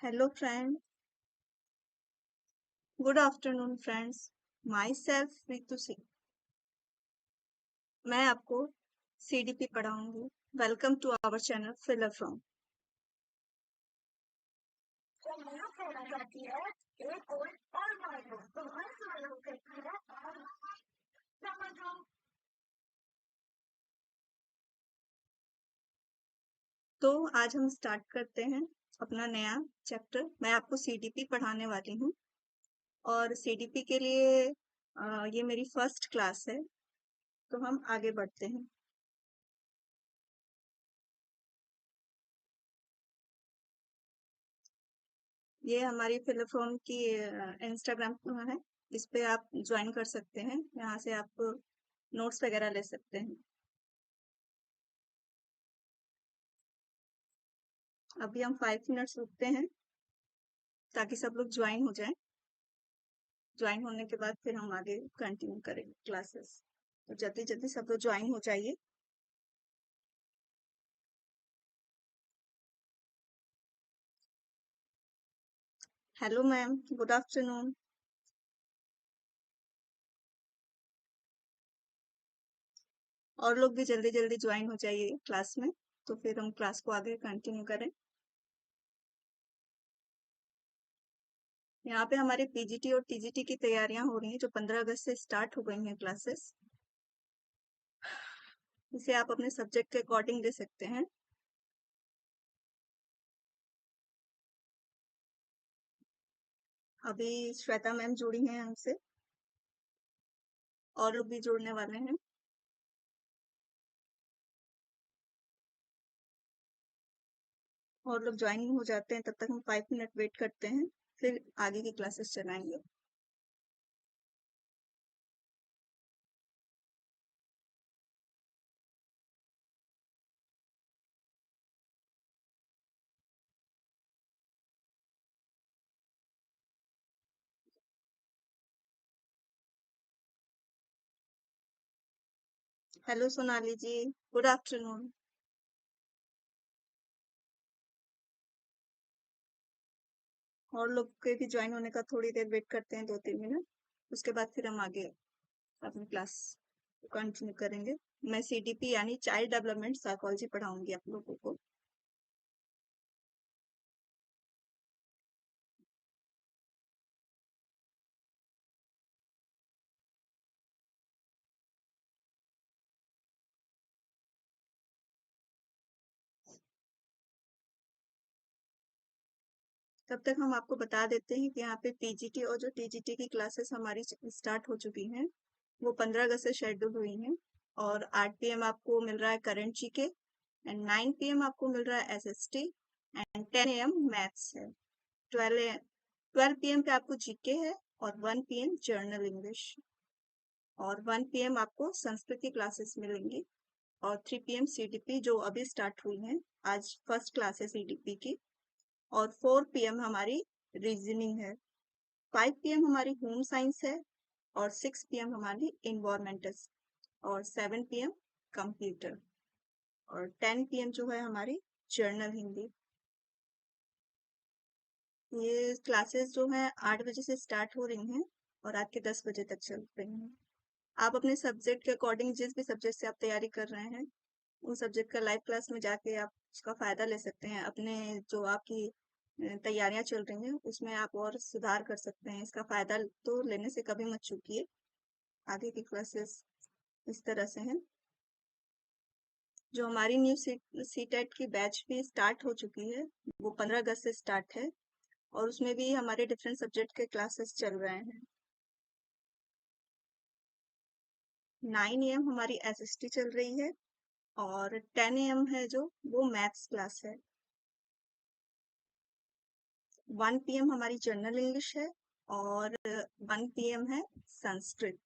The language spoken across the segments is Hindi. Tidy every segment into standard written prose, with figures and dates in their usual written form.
Hello friend, good afternoon friends. Myself Ritu Singh. मैं आपको CDP पढ़ाऊंगी. Welcome to our channel Filler From. तो आज हम स्टार्ट करते हैं अपना नया चैप्टर. मैं आपको CDP पढ़ाने वाली हूँ और CDP के लिए ये मेरी फर्स्ट क्लास है. तो हम आगे बढ़ते हैं. ये हमारी फिलर फ्रॉम की इंस्टाग्राम है. इस पे आप ज्वाइन कर सकते हैं. यहाँ से आप नोट्स वगैरह ले सकते हैं. अभी हम 5 मिनट्स रुकते हैं ताकि सब लोग ज्वाइन हो जाएं. ज्वाइन होने के बाद फिर हम आगे कंटिन्यू करेंगे क्लासेस. तो जल्दी जल्दी सब लोग ज्वाइन हो जाइए. Hello ma'am, good afternoon. और लोग भी जल्दी जल्दी ज्वाइन हो जाइए क्लास में, तो फिर हम क्लास को आगे कंटिन्यू करें. यहाँ पे हमारे पीजीटी और टीजीटी की तैयारियां हो रही हैं जो 15 अगस्त से स्टार्ट हो गई हैं क्लासेस. इसे आप अपने सब्जेक्ट के अकॉर्डिंग ले सकते हैं. अभी श्वेता मैम जुड़ी हैं हमसे, और लोग भी जुड़ने वाले हैं. और लोग ज्वाइनिंग हो जाते हैं तब तक हम 5 मिनट वेट करते हैं, फिर आगे की क्लासेस चलाएंगे. हेलो सोनाली जी, गुड आफ्टरनून. और लोग के भी ज्वाइन होने का थोड़ी देर वेट करते हैं, 2-3 मिनट. उसके बाद फिर हम आगे अपनी क्लास कंटिन्यू करेंगे. मैं CDP यानी चाइल्ड डेवलपमेंट साइकोलॉजी पढ़ाऊंगी आप लोगों को. तब तक हम आपको बता देते हैं कि यहाँ पे पीजीटी और जो टीजीटी की क्लासेस हमारी स्टार्ट हो चुकी हैं, वो 15 अगस्त से शेड्यूल हुई हैं. और 8 PM आपको मिल रहा है करंट जीके, एंड 9 PM आपको मिल रहा है SST, एंड 10 AM मैथ्स है. 12 PM पे आपको जीके है, और 1 PM जर्नल इंग्लिश, और 1 PM आपको संस्कृत की क्लासेस मिलेंगी, और 3 PM CDP जो अभी स्टार्ट हुई हैं. आज फर्स्ट क्लास है CDP की. और 4 PM हमारी रीजनिंग है. 5 PM हमारी होम साइंस है, और 6 PM हमारी इन्वायरमेंटल, और 7 PM कंप्यूटर, और 10 PM जो है हमारी जर्नल हिंदी. ये क्लासेस जो हैं 8 बजे से स्टार्ट हो रही हैं और रात के 10 बजे तक चल रही हैं. आप अपने सब्जेक्ट के अकॉर्डिंग जिस भी सब्जेक्ट से आप तैयारी कर रहे हैं, उन सब्जेक्ट का लाइव क्लास में जाके आप उसका फायदा ले सकते हैं. अपने जो आपकी तैयारियां चल रही हैं उसमें आप और सुधार कर सकते हैं. इसका फायदा तो लेने से कभी मत चूकिए. आगे की क्लासेस इस तरह से हैं. जो हमारी न्यू सीटेट की बैच भी स्टार्ट हो चुकी है, वो 15 अगस्त से स्टार्ट है, और उसमें भी हमारे डिफरेंट सब्जेक्ट के क्लासेस चल रहे हैं. 9 AM हमारी SST चल रही है, और 10 AM है जो वो मैथ्स क्लास है. 1 PM हमारी जनरल इंग्लिश है, और 1 PM है संस्कृत.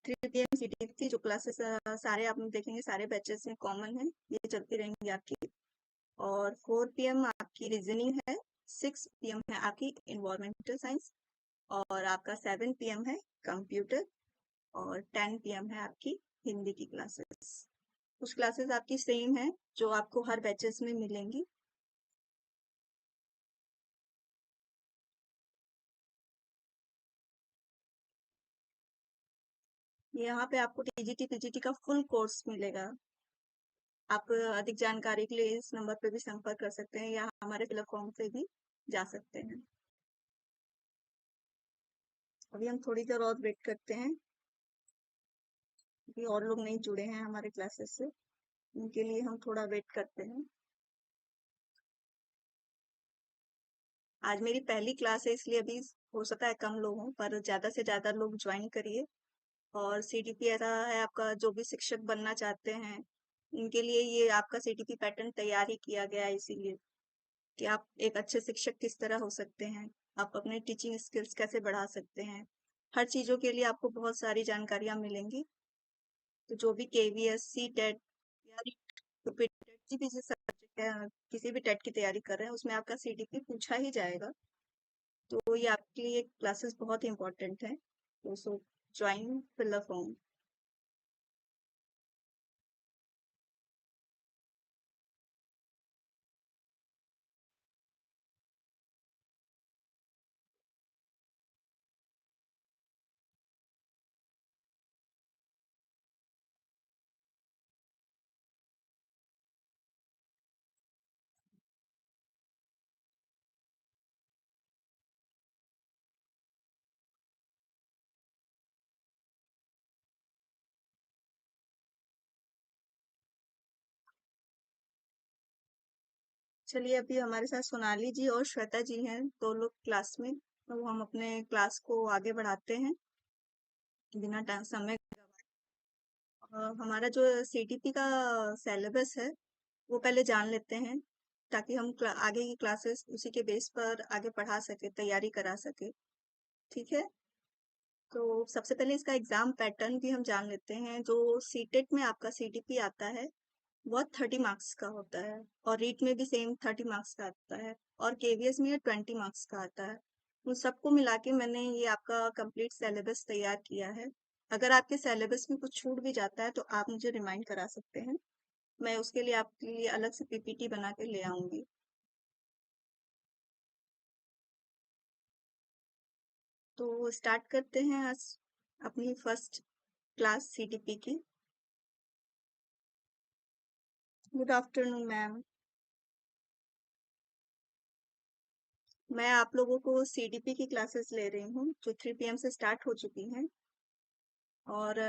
3 PM CDP जो क्लासेस सारे आप देखेंगे, सारे बैचेस में कॉमन है, ये चलती रहेंगी आपकी. और 4 PM आपकी रीजनिंग है, 6 PM है आपकी इन्वायरमेंटल साइंस, और आपका 7 PM है कंप्यूटर, और 10 PM है आपकी हिंदी की क्लासेस. कुछ क्लासेस आपकी सेम है जो आपको हर बैचेस में मिलेंगी. यहाँ पे आपको टीजीटी पीजीटी का फुल कोर्स मिलेगा। आप अधिक जानकारी के लिए इस नंबर पे भी संपर्क कर सकते हैं या हमारे फिलअप फॉर्म पे भी जा सकते हैं। अभी हम थोड़ी देर और वेट करते हैं क्योंकि और लोग नहीं जुड़े हैं हमारे क्लासेस से, उनके लिए हम थोड़ा वेट करते हैं। आज मेरी पहली क्लास है इसलिए अभी हो सकता है कम लोग हों, पर ज्यादा से ज्यादा लोग ज्वाइन करिए। और सीटीपी ऐसा है, आपका जो भी शिक्षक बनना चाहते हैं उनके लिए ये आपका सीटीपी पैटर्न तैयार ही किया गया है, इसीलिए कि आप एक अच्छे शिक्षक किस तरह हो सकते हैं, आप अपने टीचिंग स्किल्स कैसे बढ़ा सकते हैं। हर चीजों के लिए आपको बहुत सारी जानकारियां मिलेंगी। तो जो भी केवीएस सी टेट या किसी भी सब्जेक्ट है, किसी भी टेट की तैयारी कर रहे हैं उसमें आपका सीटीपी पूछा ही जाएगा। तो ये आपके लिए क्लासेस बहुत इंपॉर्टेंट है। तो so join fill the form. चलिए, अभी हमारे साथ सोनाली जी और श्वेता जी हैं, दो लोग क्लास में। तो हम अपने क्लास को आगे बढ़ाते हैं बिना समय गवाए। हमारा जो सीटीपी का सिलेबस है वो पहले जान लेते हैं, ताकि हम आगे की क्लासेस उसी के बेस पर आगे पढ़ा सके, तैयारी करा सके। ठीक है। तो सबसे पहले इसका एग्जाम पैटर्न भी हम जान लेते हैं। जो सीटेट में आपका सीटीपी आता है वो 30 मार्क्स का होता है, और रीट में भी सेम 30 मार्क्स का आता है, और केवीएस में 20 मार्क्स का आता है। उन सबको मिला के मैंने ये आपका कंप्लीट सिलेबस तैयार किया है। अगर आपके सिलेबस में कुछ छूट भी जाता है तो आप मुझे रिमाइंड करा सकते हैं, मैं उसके लिए आपके लिए अलग से पीपीटी बना के ले आऊंगी। तो स्टार्ट करते हैं आज अपनी फर्स्ट क्लास सीटीपी की। Good afternoon ma'am. मैं आप लोगों को सीडीपी की क्लासेस ले रही हूँ जो 3 PM से स्टार्ट हो चुकी हैं। और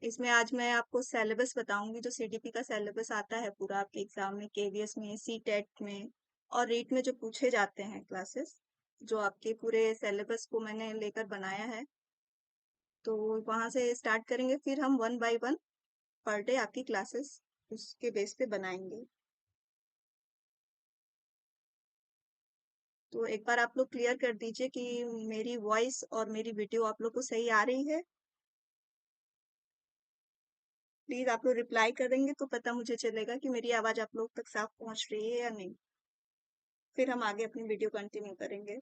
इसमें आज मैं आपको सिलेबस बताऊंगी, जो सीडीपी का सिलेबस आता है पूरा आपके एग्जाम में, केवीएस में, सी टेट में और रीट में जो पूछे जाते हैं क्लासेस, जो आपके पूरे सिलेबस को मैंने लेकर बनाया है। तो वहां से स्टार्ट करेंगे, फिर हम 1 बाय 1 पर डे आपकी क्लासेस उसके बेस पे बनाएंगे। तो एक बार आप लोग क्लियर कर दीजिए कि मेरी वॉइस और मेरी वीडियो आप लोग को सही आ रही है। प्लीज आप लोग रिप्लाई करेंगे तो पता मुझे चलेगा कि मेरी आवाज आप लोग तक साफ पहुंच रही है या नहीं। फिर हम आगे अपनी वीडियो कंटिन्यू करेंगे।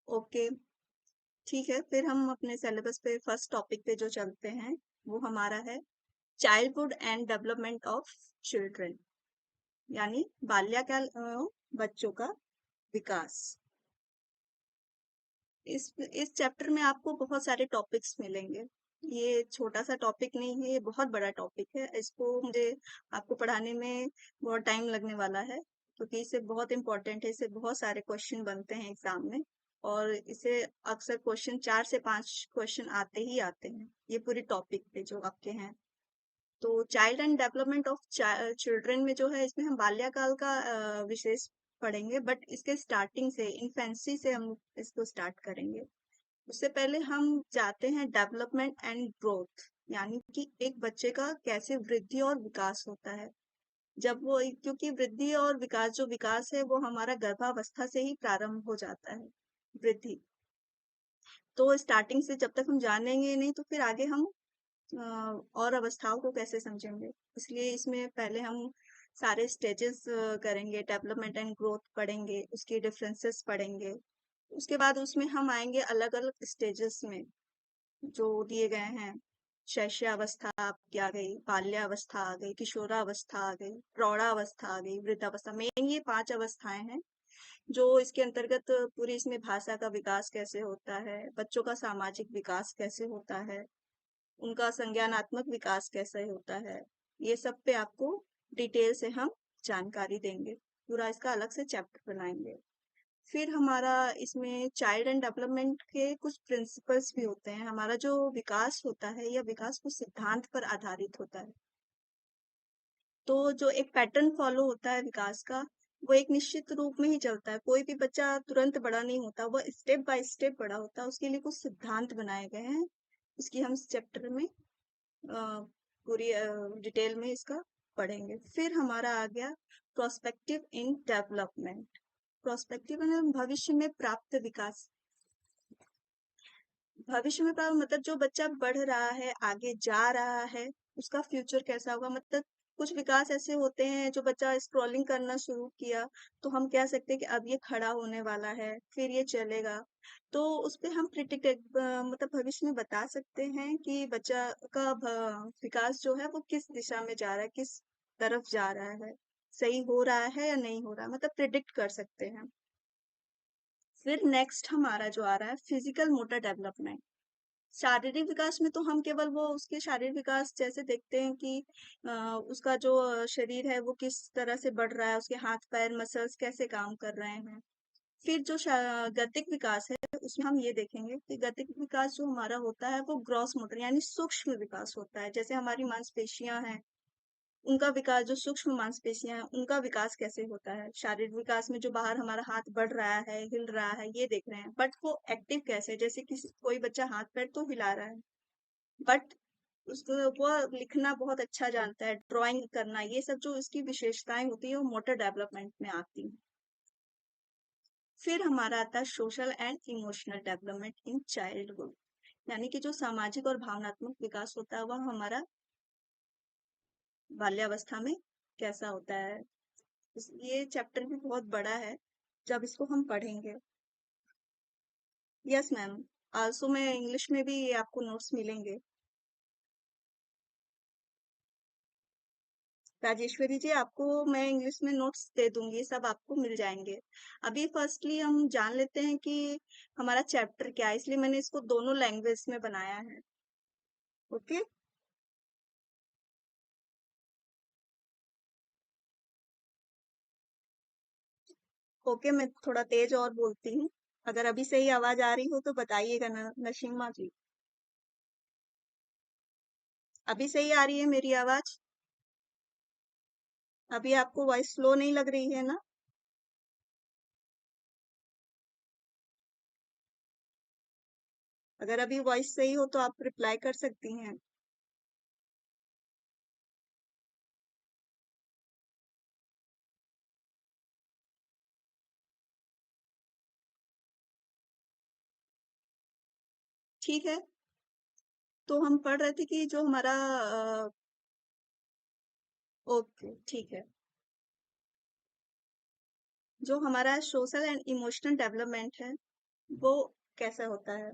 ओके, ठीक है। फिर हम अपने सिलेबस पे फर्स्ट टॉपिक पे जो चलते हैं वो हमारा है childhood and development of children, यानी बाल्यकाल, बच्चों का विकास। इस चैप्टर में आपको बहुत सारे टॉपिक्स मिलेंगे। ये छोटा सा टॉपिक नहीं है, ये बहुत बड़ा टॉपिक है। इसको मुझे आपको पढ़ाने में बहुत टाइम लगने वाला है, क्योंकि इसे बहुत इंपॉर्टेंट है। इससे बहुत सारे क्वेश्चन बनते हैं एग्जाम में, और इसे अक्सर क्वेश्चन 4 से 5 क्वेश्चन आते ही आते हैं ये पूरी टॉपिक पे जो आपके हैं। तो child and development of children में जो है, इसमें हम बाल्यकाल का विशेष पढ़ेंगे, बट इसके स्टार्टिंग से, इन्फेंसी से हम इसको स्टार्ट करेंगे। उससे पहले हम जाते हैं डेवलपमेंट एंड ग्रोथ, यानी कि एक बच्चे का कैसे वृद्धि और विकास होता है। जब वो, क्योंकि वृद्धि और विकास, जो विकास है वो हमारा गर्भावस्था से ही प्रारंभ हो जाता है, वृद्धि। तो स्टार्टिंग से जब तक हम जानेंगे नहीं तो फिर आगे हम और अवस्थाओं को कैसे समझेंगे। इसलिए इसमें पहले हम सारे स्टेजेस करेंगे, डेवलपमेंट एंड ग्रोथ पढ़ेंगे, उसके डिफरेंसेस पढ़ेंगे, उसके बाद उसमें हम आएंगे अलग अलग स्टेजेस में जो दिए गए हैं। शैशवावस्था आपकी आ गई, बाल्यावस्था आ गई, किशोरावस्था आ गई, प्रौढ़ावस्था आ गई, वृद्धावस्था। मेन ये 5 अवस्थाएं हैं जो इसके अंतर्गत पूरी इसमें भाषा का विकास कैसे होता है, बच्चों का सामाजिक विकास कैसे होता है, उनका संज्ञानात्मक विकास कैसे होता है, ये सब पे आपको डिटेल से हम जानकारी देंगे। पूरा इसका अलग से चैप्टर बनाएंगे। फिर हमारा इसमें चाइल्ड एंड डेवलपमेंट के कुछ प्रिंसिपल्स भी होते हैं। हमारा जो विकास होता है यह विकास कुछ सिद्धांत पर आधारित होता है। तो जो एक पैटर्न फॉलो होता है विकास का, वो एक निश्चित रूप में ही चलता है। कोई भी बच्चा तुरंत बड़ा नहीं होता, वो स्टेप बाय स्टेप बड़ा होता है। उसके लिए कुछ सिद्धांत बनाए गए हैं। इसकी हम इस चैप्टर में पूरी डिटेल में इसका पढ़ेंगे। फिर हमारा आ गया प्रोस्पेक्टिव इन डेवलपमेंट। प्रोस्पेक्टिव भविष्य में प्राप्त विकास। भविष्य में प्राप्त मतलब जो बच्चा बढ़ रहा है, आगे जा रहा है, उसका फ्यूचर कैसा होगा। मतलब कुछ विकास ऐसे होते हैं, जो बच्चा स्क्रॉलिंग करना शुरू किया तो हम कह सकते हैं कि अब ये खड़ा होने वाला है, फिर ये चलेगा। तो उस पे हम प्रिडिक्ट मतलब भविष्य में बता सकते हैं कि बच्चा का विकास जो है वो किस दिशा में जा रहा है, किस तरफ जा रहा है, सही हो रहा है या नहीं हो रहा है, मतलब प्रिडिक्ट कर सकते हैं। फिर नेक्स्ट हमारा जो आ रहा है फिजिकल मोटर डेवलपमेंट। शारीरिक विकास में तो हम केवल वो उसके शारीरिक विकास जैसे देखते हैं कि उसका जो शरीर है वो किस तरह से बढ़ रहा है, उसके हाथ पैर मसल्स कैसे काम कर रहे हैं। फिर जो गतिक विकास है उसमें हम ये देखेंगे कि गतिक विकास जो हमारा होता है वो ग्रॉस मोटर यानी सूक्ष्म विकास होता है। जैसे हमारी मांसपेशियां हैं, उनका विकास, जो सूक्ष्म मांसपेशियां हैं उनका विकास कैसे होता है। शारीरिक विकास में जो बाहर हमारा हाथ बढ़ रहा है, हिल रहा है, ये देख रहे हैं, बट वो एक्टिव कैसे है। जैसे किसी कोई बच्चा हाथ पैर तो हिला रहा है, बट उसको वो लिखना बहुत अच्छा जानता है, ड्राइंग करना, ये सब जो इसकी विशेषताएं होती है वो मोटर डेवलपमेंट में आती हैं। फिर हमारा आता है social and emotional development in childhood, यानी कि जो सामाजिक और भावनात्मक विकास होता है वह हमारा बाल्यावस्था में कैसा होता है। ये चैप्टर भी बहुत बड़ा है जब इसको हम पढ़ेंगे। यस मैम, आल्सो में इंग्लिश में भी आपको नोट्स मिलेंगे। राजेश्वरी जी, आपको मैं इंग्लिश में नोट्स दे दूंगी, सब आपको मिल जाएंगे। अभी फर्स्टली हम जान लेते हैं कि हमारा चैप्टर क्या है, इसलिए मैंने इसको दोनों लैंग्वेज में बनाया है। ओके। ओके, मैं थोड़ा तेज और बोलती हूँ। अगर अभी सही आवाज आ रही हो तो बताइएगा ना नशीमा जी। अभी सही आ रही है मेरी आवाज? अभी आपको वॉइस स्लो नहीं लग रही है ना? अगर अभी वॉइस सही हो तो आप रिप्लाई कर सकती हैं। ठीक है, तो हम पढ़ रहे थे कि जो हमारा ओके ठीक है, जो हमारा सोशल एंड इमोशनल डेवलपमेंट है वो कैसा होता है।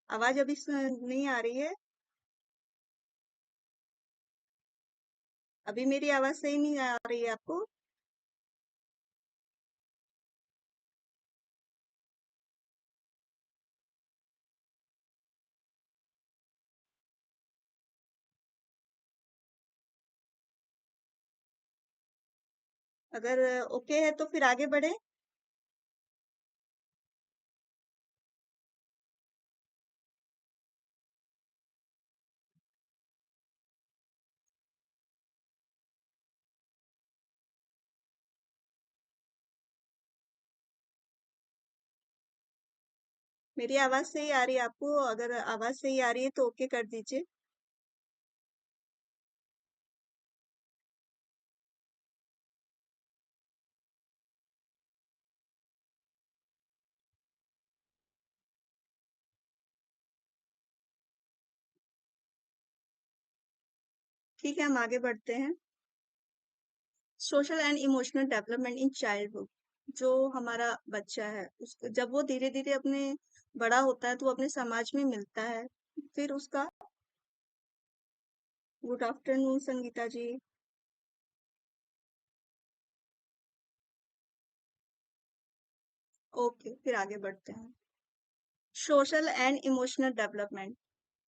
आवाज अभी नहीं आ रही है? अभी मेरी आवाज सही नहीं आ रही है आपको? अगर ओके है तो फिर आगे बढ़े। मेरी आवाज सही आ रही है आपको? अगर आवाज सही आ रही है तो ओके कर दीजिए। ठीक है, हम आगे बढ़ते हैं। Social and emotional development in childhood. जो हमारा बच्चा है उसको जब वो धीरे धीरे अपने बड़ा होता है तो वो अपने समाज में मिलता है। फिर उसका गुड आफ्टरनून संगीता जी। ओके, फिर आगे बढ़ते हैं। Social and emotional development.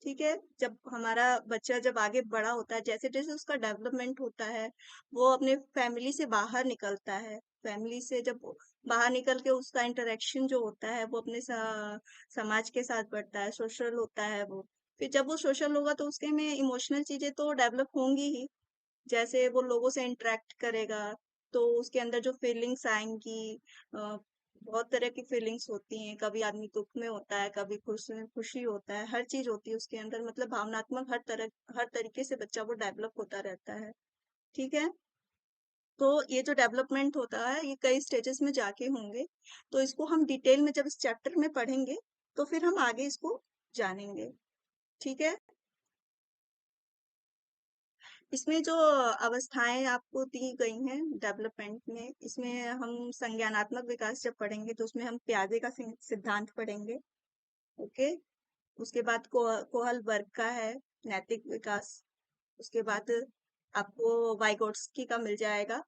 ठीक है, जब हमारा बच्चा जब आगे बड़ा होता है, जैसे जैसे उसका डेवलपमेंट होता है, वो अपने फैमिली से बाहर निकलता है। फैमिली से जब वो बाहर निकल के उसका इंटरेक्शन जो होता है वो अपने समाज के साथ बढ़ता है, सोशल होता है वो। फिर जब वो सोशल होगा तो उसके में इमोशनल चीजें तो डेवलप होंगी ही। जैसे वो लोगों से इंटरेक्ट करेगा तो उसके अंदर जो फीलिंग्स आएंगी, बहुत तरह की फीलिंग्स होती हैं। कभी आदमी दुख में होता है, कभी खुश में खुशी होता है, हर चीज होती है उसके अंदर। मतलब भावनात्मक हर तरीके से बच्चा वो डेवलप होता रहता है। ठीक है, तो ये जो डेवलपमेंट होता है ये कई स्टेजेस में जाके होंगे। तो इसको हम डिटेल में जब इस चैप्टर में पढ़ेंगे तो फिर हम आगे इसको जानेंगे। ठीक है, इसमें जो अवस्थाएं आपको दी गई हैं डेवलपमेंट में, इसमें हम संज्ञानात्मक विकास जब पढ़ेंगे तो उसमें हम पियाजे का सिद्धांत पढ़ेंगे। ओके, उसके बाद कोहल वर्ग का है नैतिक विकास। उसके बाद आपको वाइगोट्स्की का मिल जाएगा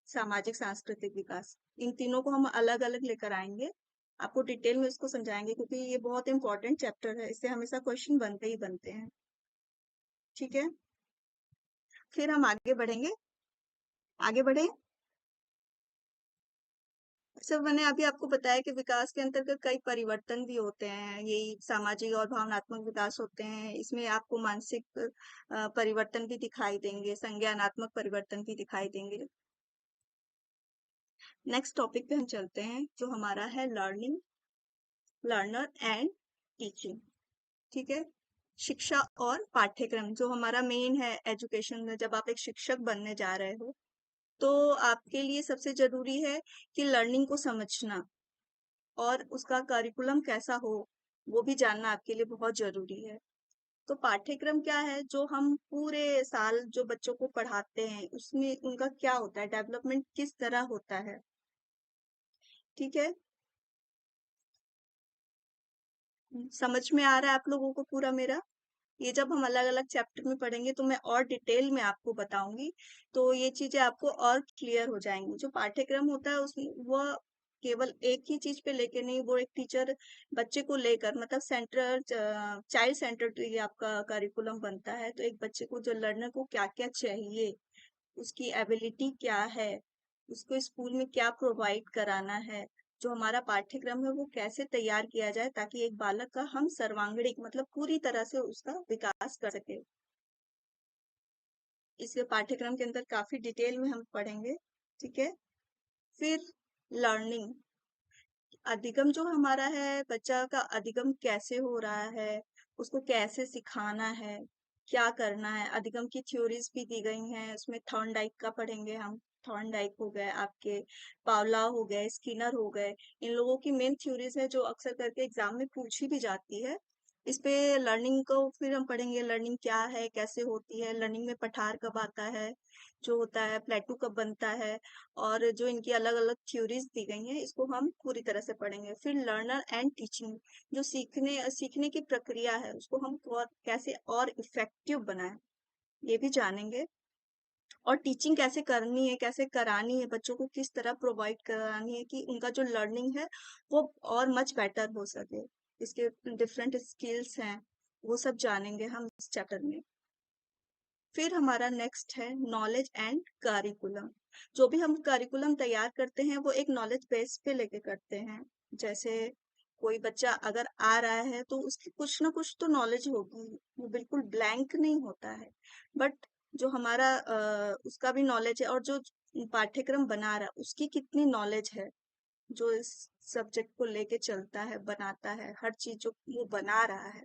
सामाजिक सांस्कृतिक विकास। इन तीनों को हम अलग अलग लेकर आएंगे, आपको डिटेल में इसको समझाएंगे क्योंकि ये बहुत इंपॉर्टेंट चैप्टर है, इससे हमेशा क्वेश्चन बनते ही बनते हैं। ठीक है, फिर हम आगे बढ़ेंगे। आगे बढ़े। अच्छा, मैंने अभी आपको बताया कि विकास के अंतर्गत कई परिवर्तन भी होते हैं, यही सामाजिक और भावनात्मक विकास होते हैं। इसमें आपको मानसिक परिवर्तन भी दिखाई देंगे, संज्ञानात्मक परिवर्तन भी दिखाई देंगे। नेक्स्ट टॉपिक पे हम चलते हैं जो हमारा है लर्निंग, लर्नर एंड टीचिंग। ठीक है, शिक्षा और पाठ्यक्रम जो हमारा मेन है एजुकेशन में। जब आप एक शिक्षक बनने जा रहे हो तो आपके लिए सबसे जरूरी है कि लर्निंग को समझना और उसका करिकुलम कैसा हो वो भी जानना आपके लिए बहुत जरूरी है। तो पाठ्यक्रम क्या है, जो हम पूरे साल जो बच्चों को पढ़ाते हैं उसमें उनका क्या होता है, डेवलपमेंट किस तरह होता है। ठीक है, समझ में आ रहा है आप लोगों को पूरा मेरा? ये जब हम अलग अलग चैप्टर में पढ़ेंगे तो मैं और डिटेल में आपको बताऊंगी, तो ये चीजें आपको और क्लियर हो जाएंगी। जो पाठ्यक्रम होता है उसमें वह केवल एक ही चीज पे लेके नहीं, वो एक टीचर बच्चे को लेकर, मतलब सेंटर चाइल्ड सेंटर्ड ये आपका करिकुलम बनता है। तो एक बच्चे को जो लर्नर को क्या क्या चाहिए, उसकी एबिलिटी क्या है, उसको स्कूल में क्या प्रोवाइड कराना है, जो हमारा पाठ्यक्रम है वो कैसे तैयार किया जाए ताकि एक बालक का हम सर्वांगीण मतलब पूरी तरह से उसका विकास कर सके। इसके पाठ्यक्रम के अंदर काफी डिटेल में हम पढ़ेंगे। ठीक है, फिर लर्निंग, अधिगम जो हमारा है, बच्चा का अधिगम कैसे हो रहा है, उसको कैसे सिखाना है, क्या करना है। अधिगम की थ्योरीज भी दी गई हैं, उसमें थॉर्नडाइक का पढ़ेंगे हम। थॉर्नडाइक हो गए आपके, पावला हो गए, स्किनर हो गए। इन लोगों की मेन थ्योरीज है जो अक्सर करके एग्जाम में पूछी भी जाती है। इस पे लर्निंग को फिर हम पढ़ेंगे, लर्निंग क्या है, कैसे होती है, लर्निंग में पठार कब आता है, जो होता है प्लेटू कब बनता है, और जो इनकी अलग अलग थ्योरीज दी गई हैं इसको हम पूरी तरह से पढ़ेंगे। फिर लर्नर एंड टीचिंग, जो सीखने सीखने की प्रक्रिया है उसको हम और कैसे और इफेक्टिव बनाएं ये भी जानेंगे। और टीचिंग कैसे करनी है, कैसे करानी है, बच्चों को किस तरह प्रोवाइड करानी है कि उनका जो लर्निंग है वो और मच बेटर हो सके। इसके डिफरेंट स्किल्स हैं, वो सब जानेंगे हम इस चैप्टर में। फिर हमारा नेक्स्ट है नॉलेज एंड करिकुलम। जो भी हम करिकुलम तैयार करते हैं वो एक नॉलेज बेस पे लेके करते हैं। जैसे कोई बच्चा अगर आ रहा है तो उसकी कुछ ना कुछ तो नॉलेज होगी, वो बिल्कुल ब्लैंक नहीं होता है। बट जो हमारा उसका भी नॉलेज है, और जो पाठ्यक्रम बना रहा है उसकी कितनी नॉलेज है, जो इस सब्जेक्ट को लेके चलता है, बनाता है, हर चीज जो वो बना रहा है।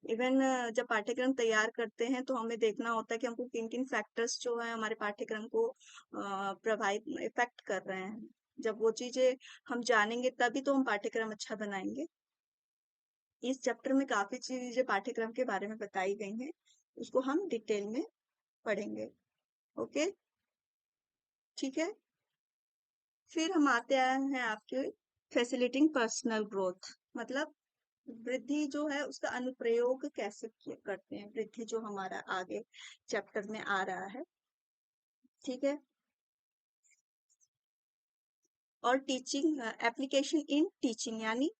इवन जब पाठ्यक्रम तैयार करते हैं तो हमें देखना होता है कि हमको किन किन फैक्टर्स जो है हमारे पाठ्यक्रम को प्रभावित इफेक्ट कर रहे हैं। जब वो चीजें हम जानेंगे तभी तो हम पाठ्यक्रम अच्छा बनाएंगे। इस चैप्टर में काफी चीजें पाठ्यक्रम के बारे में बताई गई हैं, उसको हम डिटेल में पढ़ेंगे। ओके, ठीक है। फिर हम आते हैं आपके फैसिलिटिंग पर्सनल ग्रोथ, मतलब वृद्धि जो है उसका अनुप्रयोग कैसे करते हैं, वृद्धि जो हमारा आगे चैप्टर में आ रहा है। ठीक है। और टीचिंग एप्लीकेशन इन टीचिंग, यानी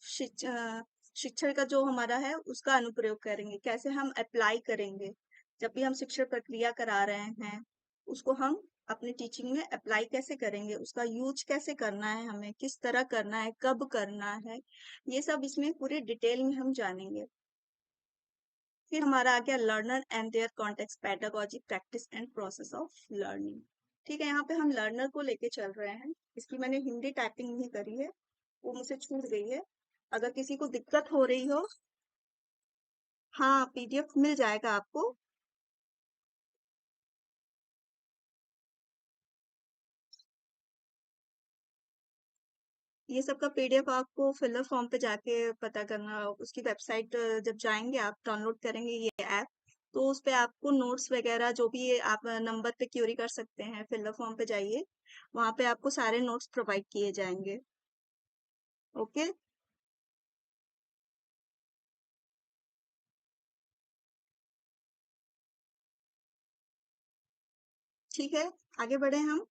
शिक्षण का जो हमारा है उसका अनुप्रयोग करेंगे, कैसे हम अप्लाई करेंगे। जब भी हम शिक्षण प्रक्रिया करा रहे हैं उसको हम अपनी टीचिंग में अप्लाई कैसे करेंगे, उसका यूज कैसे करना है, हमें किस तरह करना है, कब करना है, ये सब इसमें पूरे डिटेल में हम जानेंगे। फिर हमारा आ गया learner and their context, pedagogy, practice and process of learning. ठीक है, यहाँ पे हम लर्नर को लेके चल रहे हैं। इसकी मैंने हिंदी टाइपिंग नहीं करी है, वो मुझसे छूट गई है। अगर किसी को दिक्कत हो रही हो, हाँ पीडीएफ मिल जाएगा आपको। ये सब का पीडीएफ आपको फिलर फॉर्म पे जाके पता करना, उसकी वेबसाइट जब जाएंगे आप डाउनलोड करेंगे ये ऐप, तो उस पे आपको नोट्स वगैरह जो भी आप नंबर पे क्यूरी कर सकते हैं, फिलर फॉर्म पे जाइए, वहां पे आपको सारे नोट्स प्रोवाइड किए जाएंगे। ओके। ठीक है, आगे बढ़े हम।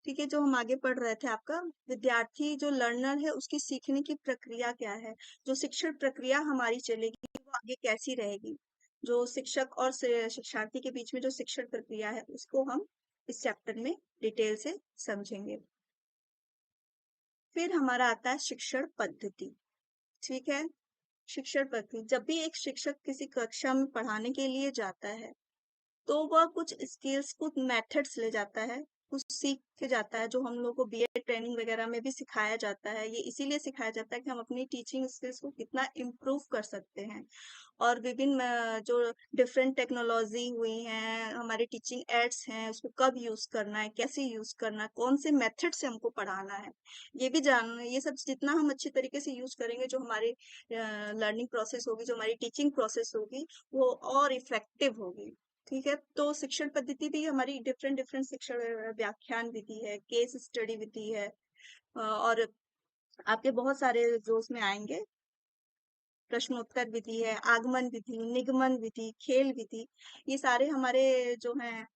ठीक है, जो हम आगे पढ़ रहे थे, आपका विद्यार्थी जो लर्नर है उसकी सीखने की प्रक्रिया क्या है, जो शिक्षण प्रक्रिया हमारी चलेगी वो आगे कैसी रहेगी, जो शिक्षक और शिक्षार्थी के बीच में जो शिक्षण प्रक्रिया है उसको हम इस चैप्टर में डिटेल से समझेंगे। फिर हमारा आता है शिक्षण पद्धति। ठीक है। शिक्षण पद्धति, जब भी एक शिक्षक किसी कक्षा में पढ़ाने के लिए जाता है तो वह कुछ स्किल्स, कुछ मेथड्स ले जाता है, कुछ सीख के जाता है, जो हम लोग को बीएड ट्रेनिंग वगैरह में भी सिखाया जाता है। ये इसीलिए सिखाया जाता है कि हम अपनी टीचिंग स्किल्स को कितना इम्प्रूव कर सकते हैं। और विभिन्न जो डिफरेंट टेक्नोलॉजी हुई हैं, हमारे टीचिंग एड्स हैं, उसको कब यूज करना है, कैसे यूज करना है, कौन से मेथड से हमको पढ़ाना है, ये भी जानना है। ये सब जितना हम अच्छी तरीके से यूज करेंगे, जो हमारी लर्निंग प्रोसेस होगी, जो हमारी टीचिंग प्रोसेस होगी, वो और इफेक्टिव होगी। ठीक है, तो शिक्षण पद्धति भी हमारी डिफरेंट डिफरेंट शिक्षण व्याख्यान विधि है, केस स्टडी विधि है, और आपके बहुत सारे जो उसमें आएंगे, प्रश्नोत्तर विधि है, आगमन विधि, निगमन विधि, खेल विधि, ये सारे हमारे जो हैं,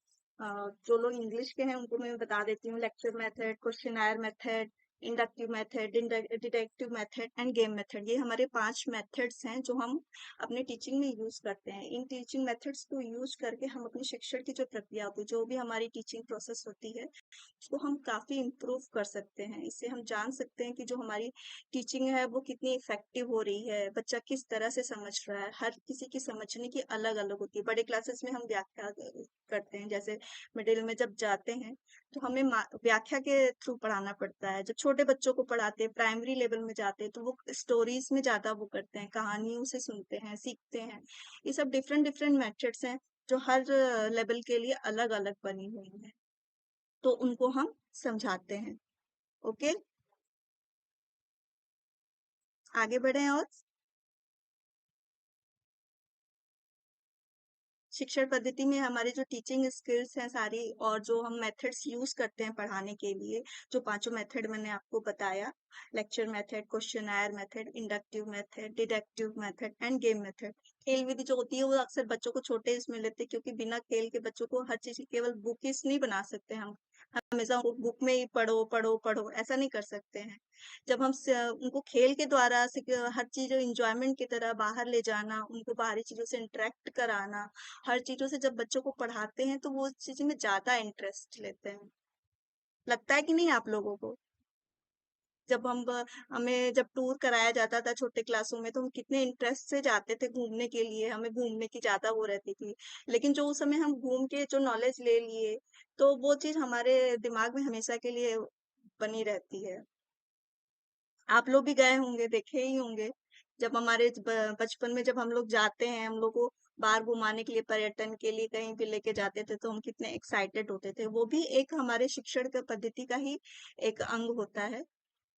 जो लोग इंग्लिश के हैं उनको मैं बता देती हूँ। Lecture method, questionnaire method, inductive method, deductive method end game method, ये हमारे 5 मेथड्स हैं जो हम अपने टीचिंग में यूज करते हैं। इन टीचिंग मेथड्स को यूज करके हम अपनी शिक्षण की जो प्रक्रिया होती है, जो भी हमारी टीचिंग प्रोसेस होती है, उसको हम काफी इम्प्रूव कर सकते हैं। इससे हम जान सकते हैं कि जो हमारी टीचिंग है वो कितनी इफेक्टिव हो रही है, बच्चा किस तरह से समझ रहा है। हर किसी की समझने की अलग अलग होती है। बड़े क्लासेस में हम व्याख्या करते हैं, जैसे मिडिल में जब जाते हैं तो हमें व्याख्या के थ्रू पढ़ाना पड़ता है। जब छोटे बच्चों को पढ़ाते हैं, प्राइमरी लेवल में जाते हैं, तो वो स्टोरीज में ज्यादा वो करते हैं, कहानियों से सुनते हैं, सीखते हैं। ये सब डिफरेंट डिफरेंट मेथड्स हैं जो हर लेवल के लिए अलग अलग बनी हुई है, तो उनको हम समझाते हैं। ओके, आगे बढ़े। और शिक्षण पद्धति में हमारी जो टीचिंग स्किल्स हैं सारी, और जो हम मेथड्स यूज करते हैं पढ़ाने के लिए, जो पांचों मेथड मैंने आपको बताया, lecture method, questionnaire method, inductive method, deductive method end game method. खेल विधि जो होती है वो अक्सर बच्चों को छोटे इसमें लेते हैं, क्योंकि बिना खेल के बच्चों को हर चीज केवल बुकिश नहीं बना सकते हम, हमेशा उनको बुक में ही पढ़ो पढ़ो पढ़ो ऐसा नहीं कर सकते हैं। जब हम उनको खेल के द्वारा हर चीज इंजॉयमेंट की तरह बाहर ले जाना, उनको बाहरी चीजों से इंटरेक्ट कराना, हर चीजों से जब बच्चों को पढ़ाते हैं तो वो उस चीज में ज्यादा इंटरेस्ट लेते हैं। लगता है कि नहीं आप लोगों को? जब हमें जब टूर कराया जाता था छोटे क्लासों में, तो हम कितने इंटरेस्ट से जाते थे घूमने के लिए, हमें घूमने की ज्यादा वो रहती थी। लेकिन जो उस समय हम घूम के जो नॉलेज ले लिए, तो वो चीज हमारे दिमाग में हमेशा के लिए बनी रहती है। आप लोग भी गए होंगे, देखे ही होंगे। जब हमारे बचपन में जब हम लोग जाते हैं, हम लोग को बाहर घुमाने के लिए, पर्यटन के लिए कहीं भी लेके जाते थे, तो हम कितने एक्साइटेड होते थे। वो भी एक हमारे शिक्षण का पद्धति का ही एक अंग होता है।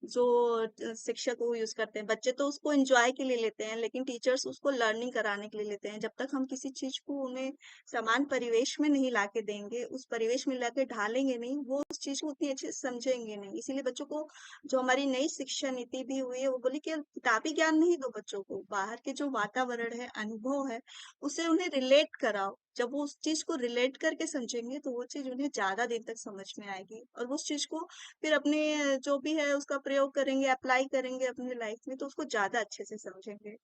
जो शिक्षक वो यूज करते हैं। बच्चे तो उसको एंजॉय के लिए लेते हैं, लेकिन टीचर्स उसको लर्निंग कराने के लिए लेते हैं। जब तक हम किसी चीज को उन्हें समान परिवेश में नहीं लाके देंगे, उस परिवेश में लाके ढालेंगे नहीं, वो उस चीज को उतनी अच्छे से समझेंगे नहीं। इसीलिए बच्चों को, जो हमारी नई शिक्षा नीति भी हुई है, वो बोली कि किताबी ज्ञान नहीं दो बच्चों को, बाहर के जो वातावरण है, अनुभव है, उससे उन्हें रिलेट कराओ। जब वो उस चीज को रिलेट करके समझेंगे, तो वो चीज उन्हें ज्यादा दिन तक समझ में आएगी, और वो उस चीज को फिर अपने जो भी है उसका प्रयोग करेंगे, अप्लाई करेंगे अपनी लाइफ में, तो उसको ज्यादा अच्छे से समझेंगे।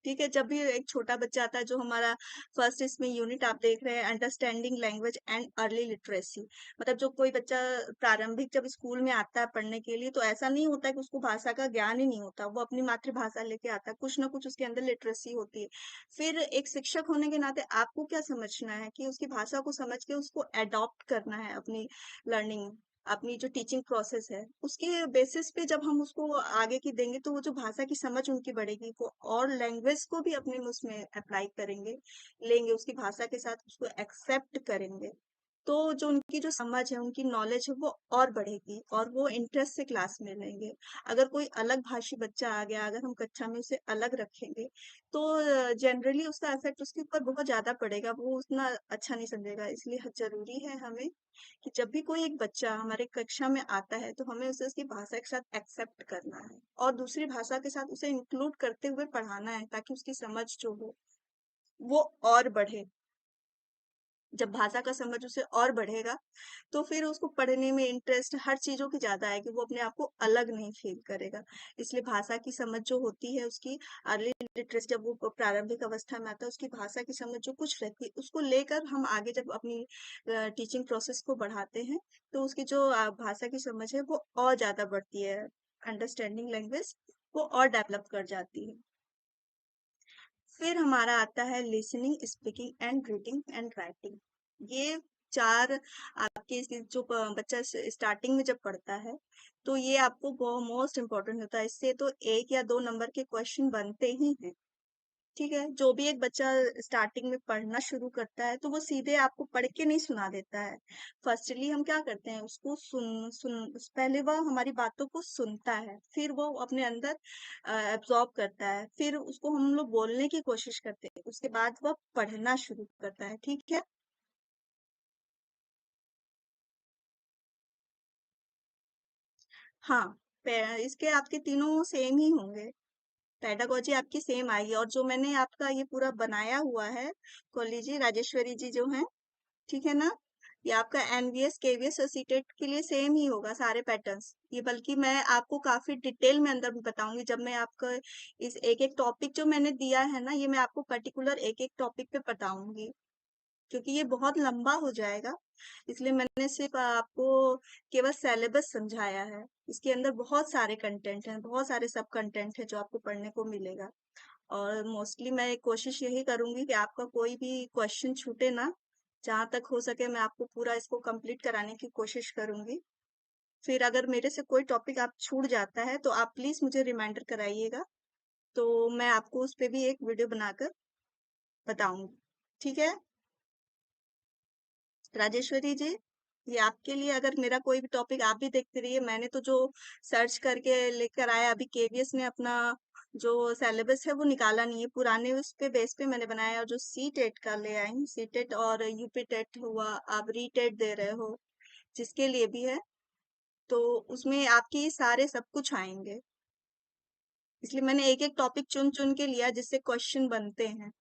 ठीक है, जब भी एक छोटा बच्चा आता है, जो हमारा फर्स्ट इसमें यूनिट आप देख रहे हैं, understanding language and early literacy, मतलब जो कोई बच्चा प्रारंभिक जब स्कूल में आता है पढ़ने के लिए, तो ऐसा नहीं होता कि उसको भाषा का ज्ञान ही नहीं होता, वो अपनी मातृभाषा लेके आता है, कुछ ना कुछ उसके अंदर लिटरेसी होती है। फिर एक शिक्षक होने के नाते आपको क्या समझना है कि उसकी भाषा को समझ के उसको एडॉप्ट करना है अपनी लर्निंग, अपनी जो टीचिंग प्रोसेस है, उसके बेसिस पे जब हम उसको आगे की देंगे, तो वो जो भाषा की समझ उनकी बढ़ेगी, वो और लैंग्वेज को भी अपने उसमें अप्लाई करेंगे, लेंगे, उसकी भाषा के साथ उसको एक्सेप्ट करेंगे। तो जो उनकी जो समझ है, उनकी नॉलेज है, वो और बढ़ेगी, और वो इंटरेस्ट से क्लास में लेंगे। अगर कोई अलग भाषी बच्चा आ गया, अगर हम कक्षा में उसे अलग रखेंगे, तो जनरली उसका इफेक्ट उसके ऊपर बहुत ज्यादा पड़ेगा, वो उतना अच्छा नहीं समझेगा। इसलिए जरूरी है हमें कि जब भी कोई एक बच्चा हमारे कक्षा में आता है, तो हमें उसे उसकी भाषा के साथ एक्सेप्ट करना है, और दूसरी भाषा के साथ उसे इंक्लूड करते हुए पढ़ाना है, ताकि उसकी समझ जो हो वो और बढ़े। जब भाषा का समझ उसे और बढ़ेगा, तो फिर उसको पढ़ने में इंटरेस्ट हर चीजों की ज्यादा आएगी, वो अपने आप को अलग नहीं फील करेगा। इसलिए भाषा की समझ जो होती है उसकी, अर्ली लिटरेसी, जब वो प्रारंभिक अवस्था में आता है, उसकी भाषा की समझ जो कुछ रहती है, उसको लेकर हम आगे जब अपनी टीचिंग प्रोसेस को बढ़ाते हैं, तो उसकी जो भाषा की समझ है वो और ज्यादा बढ़ती है, अंडरस्टैंडिंग लैंग्वेज वो और डेवलप कर जाती है। फिर हमारा आता है listening, speaking and reading and writing. ये चार आपके जो बच्चा स्टार्टिंग में जब पढ़ता है, तो ये आपको बहुत मोस्ट इम्पोर्टेंट होता है। इससे तो 1 या 2 नंबर के क्वेश्चन बनते ही हैं। ठीक है, जो भी एक बच्चा स्टार्टिंग में पढ़ना शुरू करता है, तो वो सीधे आपको पढ़ के नहीं सुना देता है। फर्स्टली हम क्या करते हैं, उसको सुन सुन पहले वह हमारी बातों को सुनता है, फिर वो अपने अंदर एब्जॉर्ब करता है, फिर उसको हम लोग बोलने की कोशिश करते हैं, उसके बाद वह पढ़ना शुरू करता है। ठीक है। हाँ, इसके आपके तीनों सेम ही होंगे, पेडागोजी आपकी सेम आएगी। और जो मैंने आपका ये पूरा बनाया हुआ है, कॉलेज जी राजेश्वरी जी जो है, ठीक है ना, ये आपका एनवीएस केवीएस और सीटेट के लिए सेम ही होगा सारे पैटर्न्स। ये बल्कि मैं आपको काफी डिटेल में अंदर भी बताऊंगी, जब मैं आपका इस एक एक टॉपिक जो मैंने दिया है ना, ये मैं आपको पर्टिकुलर एक एक टॉपिक पे बताऊंगी, क्योंकि ये बहुत लंबा हो जाएगा। इसलिए मैंने सिर्फ आपको केवल सिलेबस समझाया है। इसके अंदर बहुत सारे कंटेंट हैं, बहुत सारे सब कंटेंट है जो आपको पढ़ने को मिलेगा। और मोस्टली मैं कोशिश यही करूंगी कि आपका कोई भी क्वेश्चन छूटे ना, जहां तक हो सके मैं आपको पूरा इसको कंप्लीट कराने की कोशिश करूंगी। फिर अगर मेरे से कोई टॉपिक आप छूट जाता है, तो आप प्लीज मुझे रिमाइंडर कराइएगा, तो मैं आपको उस पे भी एक वीडियो बनाकर बताऊंगी। ठीक है राजेश्वरी जी, ये आपके लिए, अगर मेरा कोई भी टॉपिक आप भी देखते रहिए, मैंने तो जो सर्च करके लेकर आया, अभी केवीएस ने अपना जो सिलेबस है वो निकाला नहीं है, पुराने उस पे बेस पे मैंने बनाया। और जो सी टेट का ले आई हूँ, सी टेट और यूपी टेट हुआ, आप री टेट दे रहे हो, जिसके लिए भी है, तो उसमें आपके ये सारे सब कुछ आएंगे। इसलिए मैंने एक एक टॉपिक चुन चुन के लिया जिससे क्वेश्चन बनते हैं।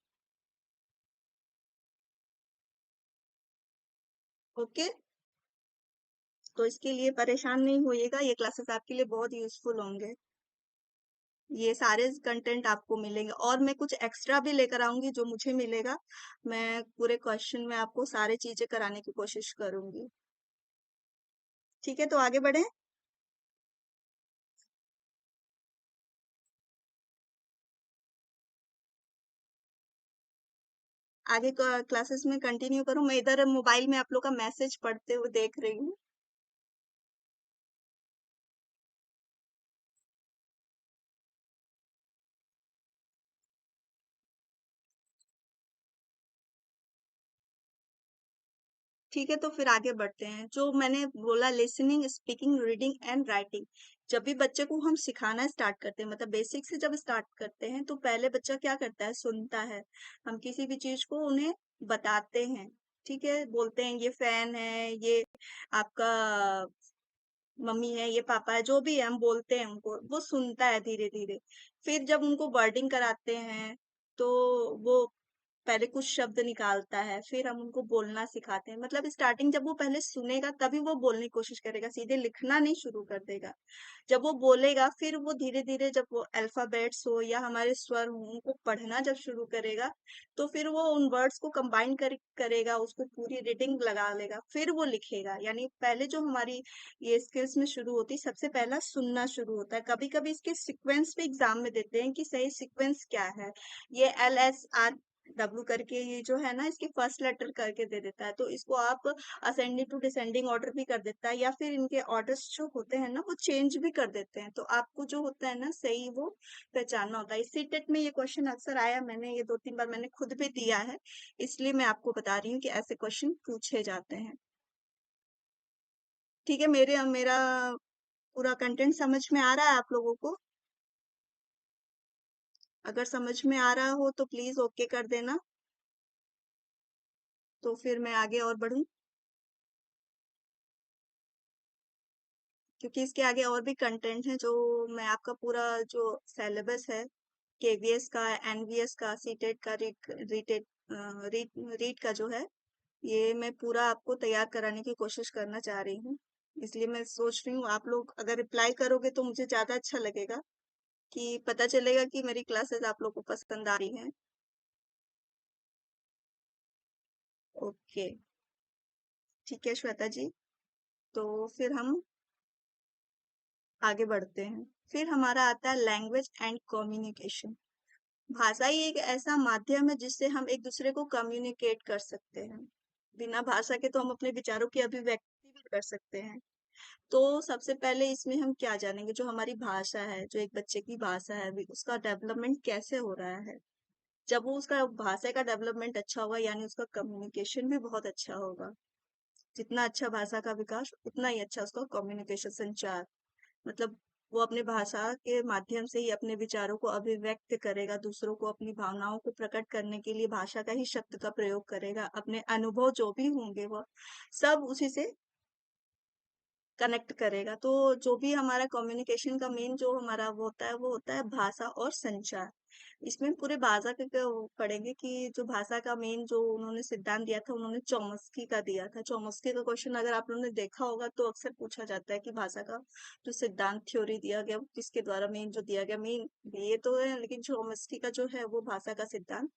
ओके, तो इसके लिए परेशान नहीं होइएगा, ये क्लासेस आपके लिए बहुत यूजफुल होंगे। ये सारे कंटेंट आपको मिलेंगे, और मैं कुछ एक्स्ट्रा भी लेकर आऊंगी जो मुझे मिलेगा। मैं पूरे क्वेश्चन में आपको सारी चीजें कराने की कोशिश करूंगी। ठीक है, तो आगे बढ़े। आगे क्लासेस में कंटिन्यू करूं, मैं इधर मोबाइल में आप लोग का मैसेज पढ़ते हुए देख रही हूँ। ठीक है, तो फिर आगे बढ़ते हैं। जो मैंने बोला listening, speaking, reading and writing, जब भी बच्चे को हम सिखाना स्टार्ट करते हैं, मतलब बेसिक से जब स्टार्ट करते हैं, तो पहले बच्चा क्या करता है, सुनता है। हम किसी भी चीज को उन्हें बताते हैं, ठीक है, बोलते हैं ये फैन है, ये आपका मम्मी है, ये पापा है, जो भी है हम बोलते हैं उनको, वो सुनता है धीरे धीरे। फिर जब उनको वर्डिंग कराते हैं, तो वो पहले कुछ शब्द निकालता है, फिर हम उनको बोलना सिखाते हैं। मतलब स्टार्टिंग जब वो पहले सुनेगा तभी वो बोलने की कोशिश करेगा, सीधे लिखना नहीं शुरू कर देगा। जब वो बोलेगा फिर वो धीरे धीरे, जब वो अल्फाबेट्स हो या हमारे स्वर हो उनको पढ़ना जब शुरू करेगा, तो फिर वो उन वर्ड्स को कंबाइन करेगा, उसको पूरी रीडिंग लगा लेगा, फिर वो लिखेगा। यानी पहले जो हमारी ये स्किल्स में शुरू होती है, सबसे पहला सुनना शुरू होता है। कभी कभी इसके सीक्वेंस भी एग्जाम में देते हैं कि सही सीक्वेंस क्या है। ये LSR W करके, ये जो है ना, इसके फर्स्ट लेटर करके दे देता है, तो इसको आप असेंडिंग टू डिसेंडिंग ऑर्डर भी कर देता है, या फिर इनके ऑर्डर्स जो होते हैं ना वो चेंज भी कर देते हैं। तो आपको जो होता है ना सही वो पहचानना होता है। इसी टेट में ये क्वेश्चन अक्सर आया, मैंने ये 2-3 बार मैंने खुद भी दिया है, इसलिए मैं आपको बता रही हूँ कि ऐसे क्वेश्चन पूछे जाते हैं। ठीक है, मेरा पूरा कंटेंट समझ में आ रहा है आप लोगों को? अगर समझ में आ रहा हो तो प्लीज ओके कर देना, तो फिर मैं आगे और बढ़ूं, क्योंकि इसके आगे और भी कंटेंट है जो मैं आपका पूरा जो सिलेबस है, KVS का, NVS का, सीटेट का, रीटेट रीट का जो है, ये मैं पूरा आपको तैयार कराने की कोशिश करना चाह रही हूँ। इसलिए मैं सोच रही हूँ आप लोग अगर रिप्लाई करोगे तो मुझे ज्यादा अच्छा लगेगा, कि पता चलेगा कि मेरी क्लासेस आप लोग को पसंद आ रही हैं। ओके, ठीक है श्वेता जी, तो फिर हम आगे बढ़ते हैं। फिर हमारा आता है लैंग्वेज एंड कम्युनिकेशन। भाषा ही एक ऐसा माध्यम है जिससे हम एक दूसरे को कम्युनिकेट कर सकते हैं। बिना भाषा के तो हम अपने विचारों की अभिव्यक्ति भी कर सकते हैं। तो सबसे पहले इसमें हम क्या जानेंगे, जो हमारी भाषा है, जो एक बच्चे की भाषा है, उसका डेवलपमेंट कैसे हो रहा है। जब वो उसका भाषा का डेवलपमेंट अच्छा होगा, यानी उसका कम्युनिकेशन भी बहुत अच्छा होगा। जितना अच्छा भाषा का विकास, उतना ही अच्छा उसका कम्युनिकेशन, संचार, मतलब वो अपने भाषा के माध्यम से ही अपने विचारों को अभिव्यक्त करेगा, दूसरों को अपनी भावनाओं को प्रकट करने के लिए भाषा का ही शब्द का प्रयोग करेगा, अपने अनुभव जो भी होंगे वह सब उसी से कनेक्ट करेगा। तो जो भी हमारा कम्युनिकेशन का मेन जो हमारा वो होता है भाषा और संचार। इसमें पूरे भाषा के वो पढ़ेंगे कि जो भाषा का मेन जो उन्होंने सिद्धांत दिया था, उन्होंने चौमस्की का दिया था। चौमस्की का क्वेश्चन अगर आप लोगों ने देखा होगा तो अक्सर पूछा जाता है कि भाषा का जो सिद्धांत थ्योरी दिया गया वो किसके द्वारा मेन जो दिया गया, मेन ये तो है, लेकिन चौमस्की का जो है वो भाषा का सिद्धांत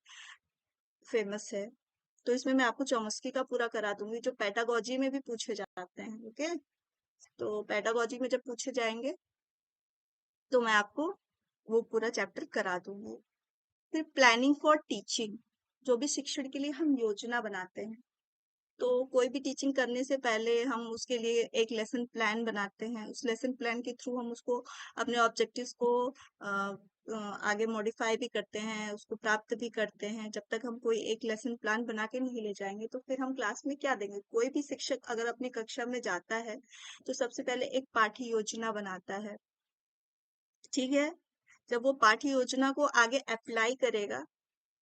फेमस है। तो इसमें मैं आपको चौमस्की का पूरा करा दूंगी, जो पेडागोजी में भी पूछे जाते हैं। ओके, तो पेडागोजी में जब पूछे जाएंगे तो मैं आपको वो पूरा चैप्टर करा दूंगी। फिर प्लानिंग फॉर टीचिंग, जो भी शिक्षण के लिए हम योजना बनाते हैं, तो कोई भी टीचिंग करने से पहले हम उसके लिए एक लेसन प्लान बनाते हैं। उस लेसन प्लान के थ्रू हम उसको अपने ऑब्जेक्टिव्स को आगे मॉडिफाई भी करते हैं, उसको प्राप्त भी करते हैं। जब तक हम कोई एक लेसन प्लान बना के नहीं ले जाएंगे तो फिर हम क्लास में क्या देंगे। कोई भी शिक्षक अगर अपनी कक्षा में जाता है तो सबसे पहले एक पाठ्य योजना बनाता है, ठीक है। जब वो पाठ्य योजना को आगे अप्लाई करेगा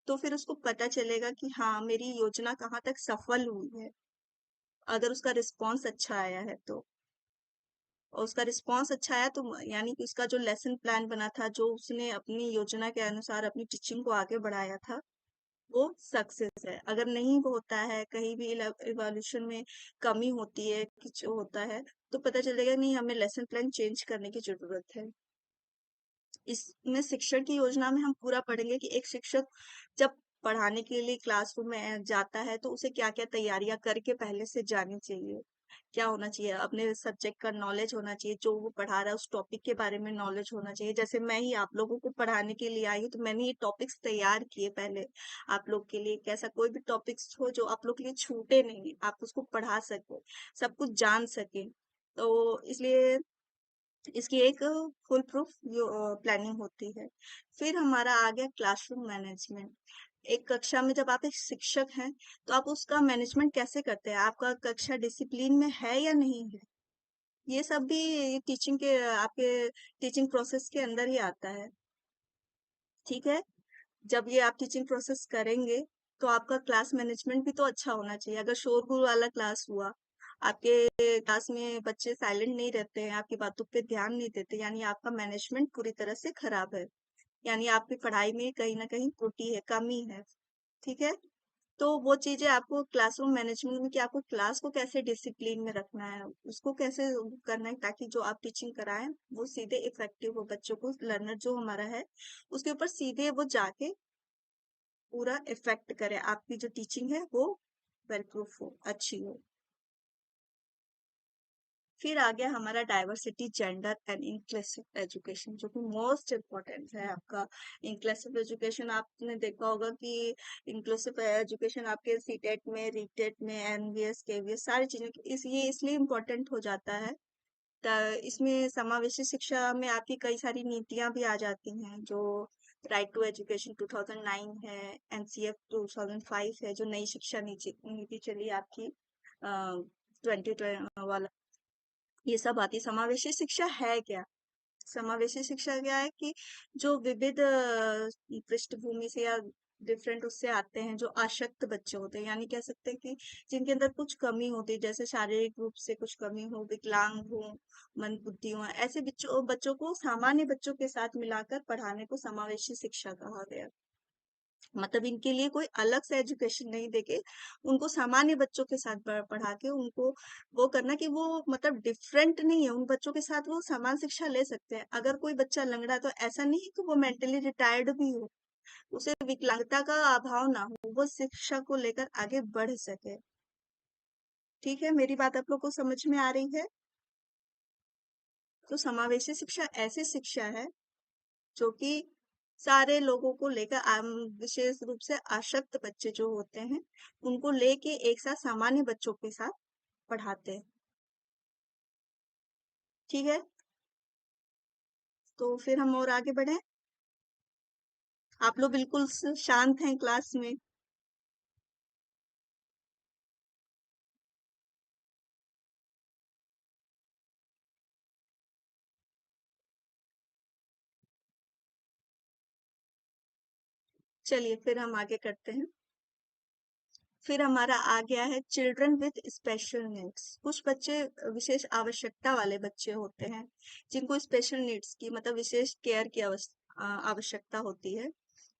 तो फिर उसको पता चलेगा कि हाँ मेरी योजना कहाँ तक सफल हुई है, अगर उसका रिस्पॉन्स अच्छा आया है तो। और उसका रिस्पॉन्स अच्छा आया तो यानी कि उसका जो लेसन प्लान बना था, जो उसने अपनी योजना के अनुसार अपनी टीचिंग को आगे बढ़ाया था, वो सक्सेस है। अगर नहीं होता है, कहीं भी इवोल्यूशन में कमी होती है, कुछ होता है, तो पता चलेगा नहीं हमें लेसन प्लान चेंज करने की जरूरत है। इसमें शिक्षण की योजना में हम पूरा पढ़ेंगे कि एक शिक्षक जब पढ़ाने के लिए क्लासरूम में जाता है तो उसे क्या क्या तैयारियां करके पहले से जानी चाहिए। क्या होना चाहिए, अपने सब्जेक्ट का नॉलेज होना चाहिए, जो वो पढ़ा रहा है उस टॉपिक के बारे में नॉलेज होना चाहिए। जैसे मैं ही आप लोगों को पढ़ाने के लिए आई हूँ, तो मैंने ये टॉपिक्स तैयार किए पहले आप लोग के लिए, कैसा कोई भी टॉपिक्स हो जो आप लोग के लिए छूटे नहीं, आप उसको पढ़ा सको, सब कुछ जान सके। तो इसलिए इसकी एक फुल प्रूफ प्लानिंग होती है। फिर हमारा आ गया क्लासरूम मैनेजमेंट। एक कक्षा में जब आप एक शिक्षक हैं, तो आप उसका मैनेजमेंट कैसे करते हैं? आपका कक्षा डिसिप्लिन में है या नहीं है? ये सब भी टीचिंग के आपके टीचिंग प्रोसेस के अंदर ही आता है। ठीक है? जब ये आप टीचिंग प्रोसेस करेंगे, तो आपका क्लास मैनेजमेंट भी तो अच्छा होना चाहिए। अगर शोरगुल वाला क्लास हुआ, आपके क्लास में बच्चे साइलेंट नहीं रहते हैं, आपकी बातों पे ध्यान नहीं देते, यानी आपका मैनेजमेंट पूरी तरह से खराब है। यानी आपकी पढ़ाई में कहीं ना कहीं त्रुटि है, कमी है। ठीक है? तो वो चीजें आपको क्लासरूम मैनेजमेंट में, कि आपको क्लास को कैसे डिसिप्लिन में रखना है, उसको कैसे करना है, ताकि जो आप टीचिंग कराएं वो सीधे इफेक्टिव हो, बच्चों को, लर्नर जो हमारा है उसके ऊपर सीधे वो जाके पूरा इफेक्ट करे, आपकी जो टीचिंग है वो वेल प्रूफ हो, अच्छी हो। फिर आ गया हमारा diversity, gender and inclusive education, जो कि मोस्ट इम्पोर्टेंट है आपका। इंक्लूसिव एजुकेशन आपने देखा होगा कि इंक्लूसिव एजुकेशन आपके सीटेट में, रीटेट में, एनवीएस, केवीएस, सारी चीजें ये इसलिए इम्पोर्टेंट हो जाता है। इसमें समावेशी शिक्षा में आपकी कई सारी नीतियां भी आ जाती हैं, जो राइट टू एजुकेशन 2009 है, एनसीएफ 2005 है, जो नई शिक्षा नीति नीति चली आपकी 20 वाला, ये सब आती है। समावेशी शिक्षा है क्या? समावेशी शिक्षा क्या है कि जो विविध पृष्ठभूमि से या डिफरेंट उससे आते हैं, जो अशक्त बच्चे होते हैं, यानी कह सकते हैं कि जिनके अंदर कुछ कमी होती है, जैसे शारीरिक रूप से कुछ कमी हो, विकलांग हो, मंद बुद्धि हो, ऐसे बच्चों बच्चों को सामान्य बच्चों के साथ मिलाकर पढ़ाने को समावेशी शिक्षा कहा गया। मतलब इनके लिए कोई अलग से एजुकेशन नहीं देके उनको सामान्य बच्चों के साथ पढ़ा के उनको वो करना, कि वो मतलब डिफरेंट नहीं है, उन बच्चों के साथ वो समान शिक्षा ले सकते हैं। अगर कोई बच्चा लंगड़ा है, तो ऐसा नहीं है कि वो मेंटली रिटायर्ड भी हो, उसे विकलांगता का अभाव ना हो, वो शिक्षा को लेकर आगे बढ़ सके। ठीक है, मेरी बात आप लोग को समझ में आ रही है? तो समावेशी शिक्षा ऐसी शिक्षा है जो कि सारे लोगों को लेकर विशेष रूप से अशक्त बच्चे जो होते हैं उनको लेके एक साथ सामान्य बच्चों के साथ पढ़ाते हैं। ठीक है, तो फिर हम और आगे बढ़े। आप लोग बिल्कुल शांत हैं क्लास में। चलिए फिर हम आगे करते हैं। फिर हमारा आ गया है चिल्ड्रन विद स्पेशल नीड्स। कुछ बच्चे विशेष आवश्यकता वाले बच्चे होते हैं, जिनको स्पेशल नीड्स की मतलब विशेष केयर की आवश्यकता होती है।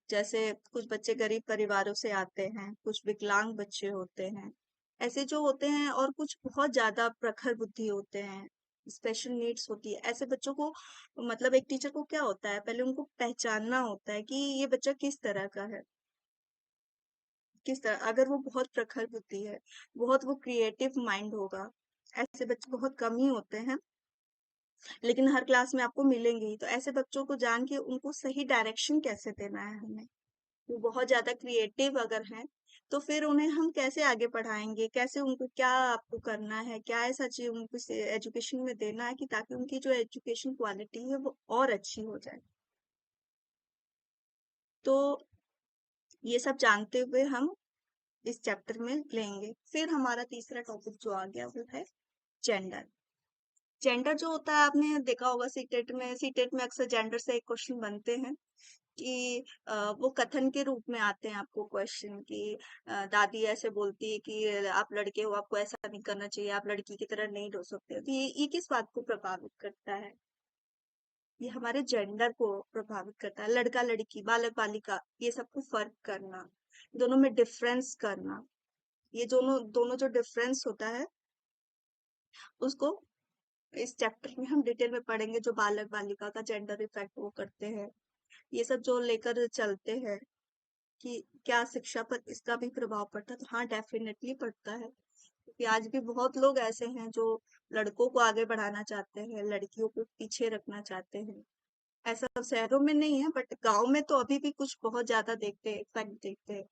जैसे कुछ बच्चे गरीब परिवारों से आते हैं, कुछ विकलांग बच्चे होते हैं, ऐसे जो होते हैं, और कुछ बहुत ज्यादा प्रखर बुद्धि होते हैं, स्पेशल नीड्स होती है। ऐसे बच्चों को मतलब एक टीचर को क्या होता है, पहले उनको पहचानना होता है कि ये बच्चा किस तरह का है, किस तरह, अगर वो बहुत प्रखर बुद्धि है, बहुत वो क्रिएटिव माइंड होगा, ऐसे बच्चे बहुत कम ही होते हैं, लेकिन हर क्लास में आपको मिलेंगे ही। तो ऐसे बच्चों को जान के उनको सही डायरेक्शन कैसे देना है हमें, वो बहुत ज्यादा क्रिएटिव अगर हैं, तो फिर उन्हें हम कैसे आगे पढ़ाएंगे, कैसे उनको क्या आपको करना है, क्या ऐसा चीज उनको एजुकेशन में देना है कि ताकि उनकी जो एजुकेशन क्वालिटी है वो और अच्छी हो जाए। तो ये सब जानते हुए हम इस चैप्टर में लेंगे। फिर हमारा तीसरा टॉपिक जो आ गया वो है जेंडर। जेंडर जो होता है, आपने देखा होगा सीटेट में अक्सर जेंडर से एक क्वेश्चन बनते हैं, कि वो कथन के रूप में आते हैं आपको क्वेश्चन, कि दादी ऐसे बोलती है कि आप लड़के हो, आपको ऐसा नहीं करना चाहिए, आप लड़की की तरह नहीं हो सकते। तो ये किस बात को प्रभावित करता है? ये हमारे जेंडर को प्रभावित करता है। लड़का लड़की, बालक बालिका, ये सबको फर्क करना, दोनों में डिफरेंस करना, ये दोनों दोनों जो डिफरेंस होता है उसको इस चैप्टर में हम डिटेल में पढ़ेंगे। जो बालक बालिका का जेंडर इफेक्ट वो करते हैं, ये सब जो लेकर चलते हैं, कि क्या शिक्षा पर इसका भी प्रभाव पड़ता है? तो हाँ, डेफिनेटली पड़ता है, क्योंकि आज भी बहुत लोग ऐसे हैं जो लड़कों को आगे बढ़ाना चाहते हैं, लड़कियों को पीछे रखना चाहते हैं। ऐसा शहरों में नहीं है, बट गांव में तो अभी भी कुछ बहुत ज्यादा देखते हैं, इफेक्ट देखते हैं।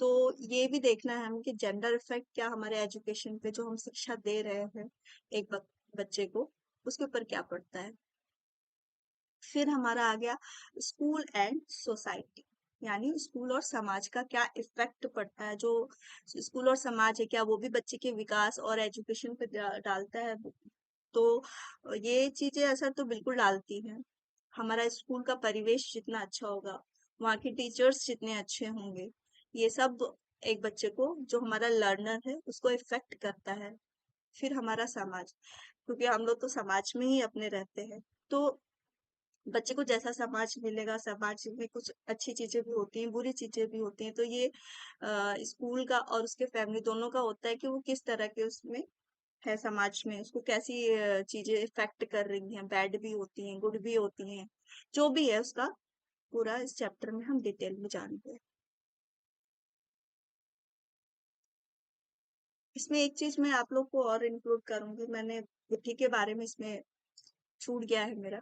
तो ये भी देखना है हमें कि जेंडर इफेक्ट क्या हमारे एजुकेशन पे, जो हम शिक्षा दे रहे हैं एक बच्चे को, उसके ऊपर क्या पड़ता है। फिर हमारा आ गया स्कूल एंड सोसाइटी। यानी स्कूल और समाज का क्या इफेक्ट पड़ता है, जो स्कूल और समाज है क्या वो भी बच्चे के विकास और एजुकेशन पे डालता है। तो ये चीजें असर तो बिल्कुल डालती हैं। हमारा स्कूल का परिवेश जितना अच्छा होगा, वहाँ के टीचर्स जितने अच्छे होंगे, ये सब एक बच्चे को, जो हमारा लर्नर है, उसको इफेक्ट करता है। फिर हमारा समाज, क्योंकि हम लोग तो समाज में ही अपने रहते हैं, तो बच्चे को जैसा समाज मिलेगा, समाज में कुछ अच्छी चीजें भी होती हैं, बुरी चीजें भी होती हैं, तो ये स्कूल का और उसके फैमिली दोनों का होता है कि वो किस तरह के उसमें है, समाज में उसको कैसी चीजें इफेक्ट कर रही हैं, बैड भी होती हैं, गुड भी होती हैं, जो भी है उसका पूरा इस चैप्टर में हम डिटेल में जानते हैं। इसमें एक चीज मैं आप लोग को और इंक्लूड करूंगी, मैंने बुद्धि के बारे में इसमें छूट गया है मेरा।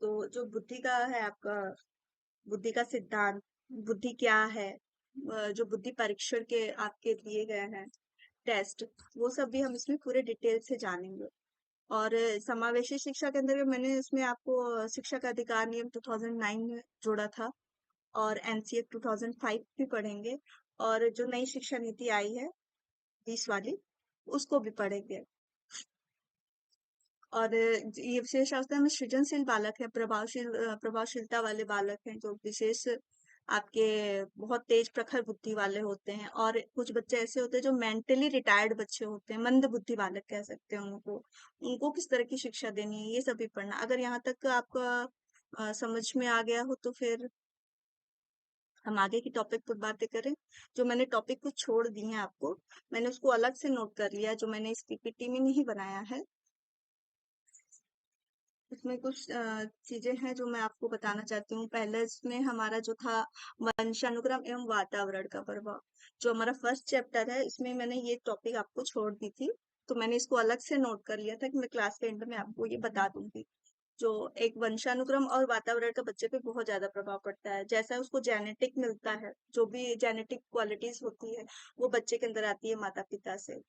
तो जो बुद्धि का है आपका, बुद्धि का सिद्धांत, बुद्धि क्या है, जो बुद्धि परीक्षण के आपके दिए गए हैं टेस्ट, वो सब भी हम इसमें पूरे डिटेल से जानेंगे। और समावेशी शिक्षा के अंदर मैंने इसमें आपको शिक्षा का अधिकार नियम 2009 में जोड़ा था, और एनसीएफ 2005 भी पढ़ेंगे, और जो नई शिक्षा नीति आई है 20 वाली, उसको भी पढ़ेंगे। और ये विशेष अवस्था में सृजनशील बालक है, प्रभावशीलता वाले बालक हैं, जो विशेष आपके बहुत तेज प्रखर बुद्धि वाले होते हैं। और कुछ बच्चे ऐसे होते हैं जो मेंटली रिटायर्ड बच्चे होते हैं, मंद बुद्धि बालक कह सकते हैं उनको। उनको किस तरह की शिक्षा देनी है, ये सभी पढ़ना। अगर यहाँ तक आपका समझ में आ गया हो, तो फिर हम आगे की टॉपिक पर बातें करें। जो मैंने टॉपिक को छोड़ दी है आपको, मैंने उसको अलग से नोट कर लिया, जो मैंने इस पीपीटी में नहीं बनाया है। इसमें कुछ चीजें हैं जो मैं आपको बताना चाहती हूँ। पहले इसमें हमारा जो था वंशानुक्रम एवं वातावरण का प्रभाव, जो हमारा फर्स्ट चैप्टर है, इसमें मैंने ये टॉपिक आपको छोड़ दी थी, तो मैंने इसको अलग से नोट कर लिया था कि मैं क्लास के एंड में आपको ये बता दूंगी। जो एक वंशानुक्रम और वातावरण का बच्चे पे बहुत ज्यादा प्रभाव पड़ता है। जैसा उसको जेनेटिक मिलता है, जो भी जेनेटिक क्वालिटीज होती है, वो बच्चे के अंदर आती है माता पिता से।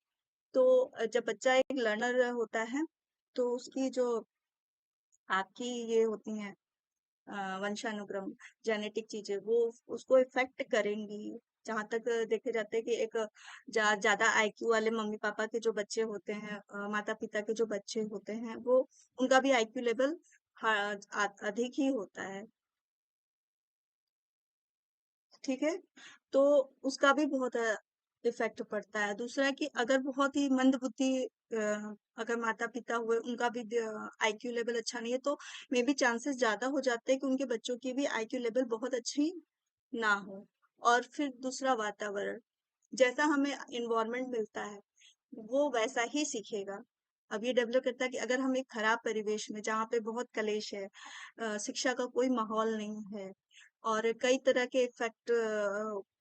तो जब बच्चा एक लर्नर होता है, तो उसकी जो आपकी ये होती हैं वंशानुक्रम, जेनेटिक चीजें, वो उसको इफेक्ट करेंगी। जहां तक देखे जाते हैं कि एक ज्यादा आईक्यू वाले मम्मी पापा के जो बच्चे होते हैं, माता पिता के जो बच्चे होते हैं, वो उनका भी आईक्यू लेवल अधिक ही होता है। ठीक है, तो उसका भी बहुत इफेक्ट पड़ता है। दूसरा कि अगर बहुत ही मंद बुद्धि अगर माता पिता हुए, उनका भी आईक्यू लेवल अच्छा नहीं है, तो मे बी चांसेस ज्यादा हो जाते हैं कि उनके बच्चों की भी आईक्यू लेवल बहुत अच्छी ना हो। और फिर दूसरा वातावरण, जैसा हमें इन्वायरमेंट मिलता है, वो वैसा ही सीखेगा। अब ये डेवलप करता है कि अगर हम एक खराब परिवेश में, जहाँ पे बहुत कलेश है, शिक्षा का कोई माहौल नहीं है, और कई तरह के इफेक्ट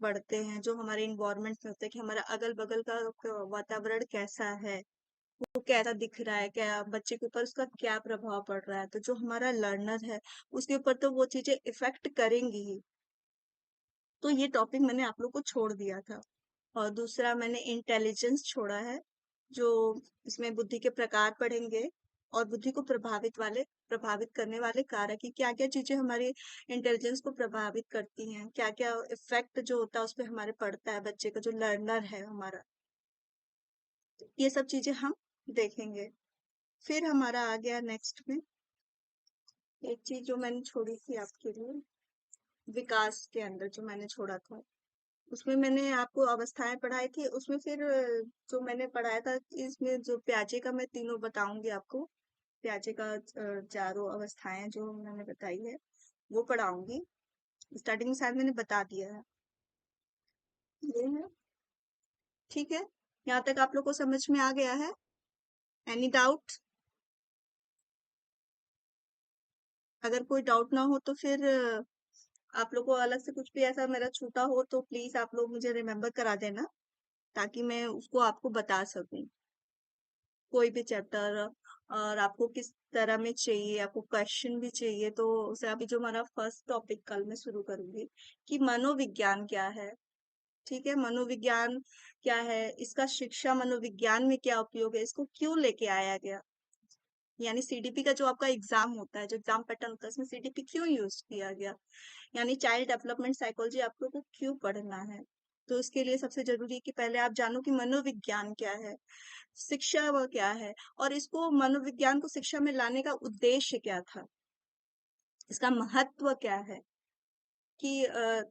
पड़ते हैं जो हमारे इन्वायरमेंट में होते हैं, कि हमारा अगल बगल का वातावरण कैसा है, वो कैसा दिख रहा है, क्या बच्चे के ऊपर उसका क्या प्रभाव पड़ रहा है, तो जो हमारा लर्नर है उसके ऊपर तो वो चीजें इफेक्ट करेंगी ही। तो ये टॉपिक मैंने आप लोग को छोड़ दिया था। और दूसरा मैंने इंटेलिजेंस छोड़ा है, जो इसमें बुद्धि के प्रकार पढ़ेंगे, और बुद्धि को प्रभावित करने वाले कारक, कि क्या क्या चीजें हमारी इंटेलिजेंस को प्रभावित करती हैं, क्या क्या इफेक्ट जो होता है उस पर हमारे पड़ता है, बच्चे का जो लर्नर है हमारा। ये सब चीजें हम देखेंगे। फिर हमारा आ गया नेक्स्ट में एक चीज जो मैंने छोड़ी थी आपके लिए, विकास के अंदर जो मैंने छोड़ा था, उसमें मैंने आपको अवस्थाएं पढ़ाई थी। उसमें फिर जो मैंने पढ़ाया था, इसमें जो प्याजे का मैं तीनों बताऊंगी आपको। प्याजे का चारों अवस्थाएं जो मैंने बताई है, वो पढ़ाऊंगी। स्टार्टिंग में शायद मैंने बता दिया है। ये है, ठीक है। यहाँ तक आप लोग को समझ में आ गया है? Any doubt? अगर कोई डाउट ना हो तो फिर आप लोग को अलग से कुछ भी ऐसा मेरा छूटा हो तो प्लीज आप लोग मुझे रिमेम्बर करा देना, ताकि मैं उसको आपको बता सकूं, कोई भी चैप्टर। और आपको किस तरह में चाहिए, आपको क्वेश्चन भी चाहिए, तो उसे अभी जो हमारा फर्स्ट टॉपिक कल मैं शुरू करूंगी, कि मनोविज्ञान क्या है। ठीक है, मनोविज्ञान क्या है, इसका शिक्षा मनोविज्ञान में क्या उपयोग है, इसको क्यों लेके आया गया, यानी सीडीपी का जो आपका एग्जाम होता है, जो एग्जाम पैटर्न होता है, उसमें सीडीपी क्यों यूज किया गया, यानी चाइल्ड डेवलपमेंट साइकोलॉजी आप लोगों को क्यों पढ़ना है। तो इसके लिए सबसे जरूरी है कि पहले आप जानो कि मनोविज्ञान क्या है, शिक्षा वह क्या है, और इसको मनोविज्ञान को शिक्षा में लाने का उद्देश्य क्या था, इसका महत्व क्या है, कि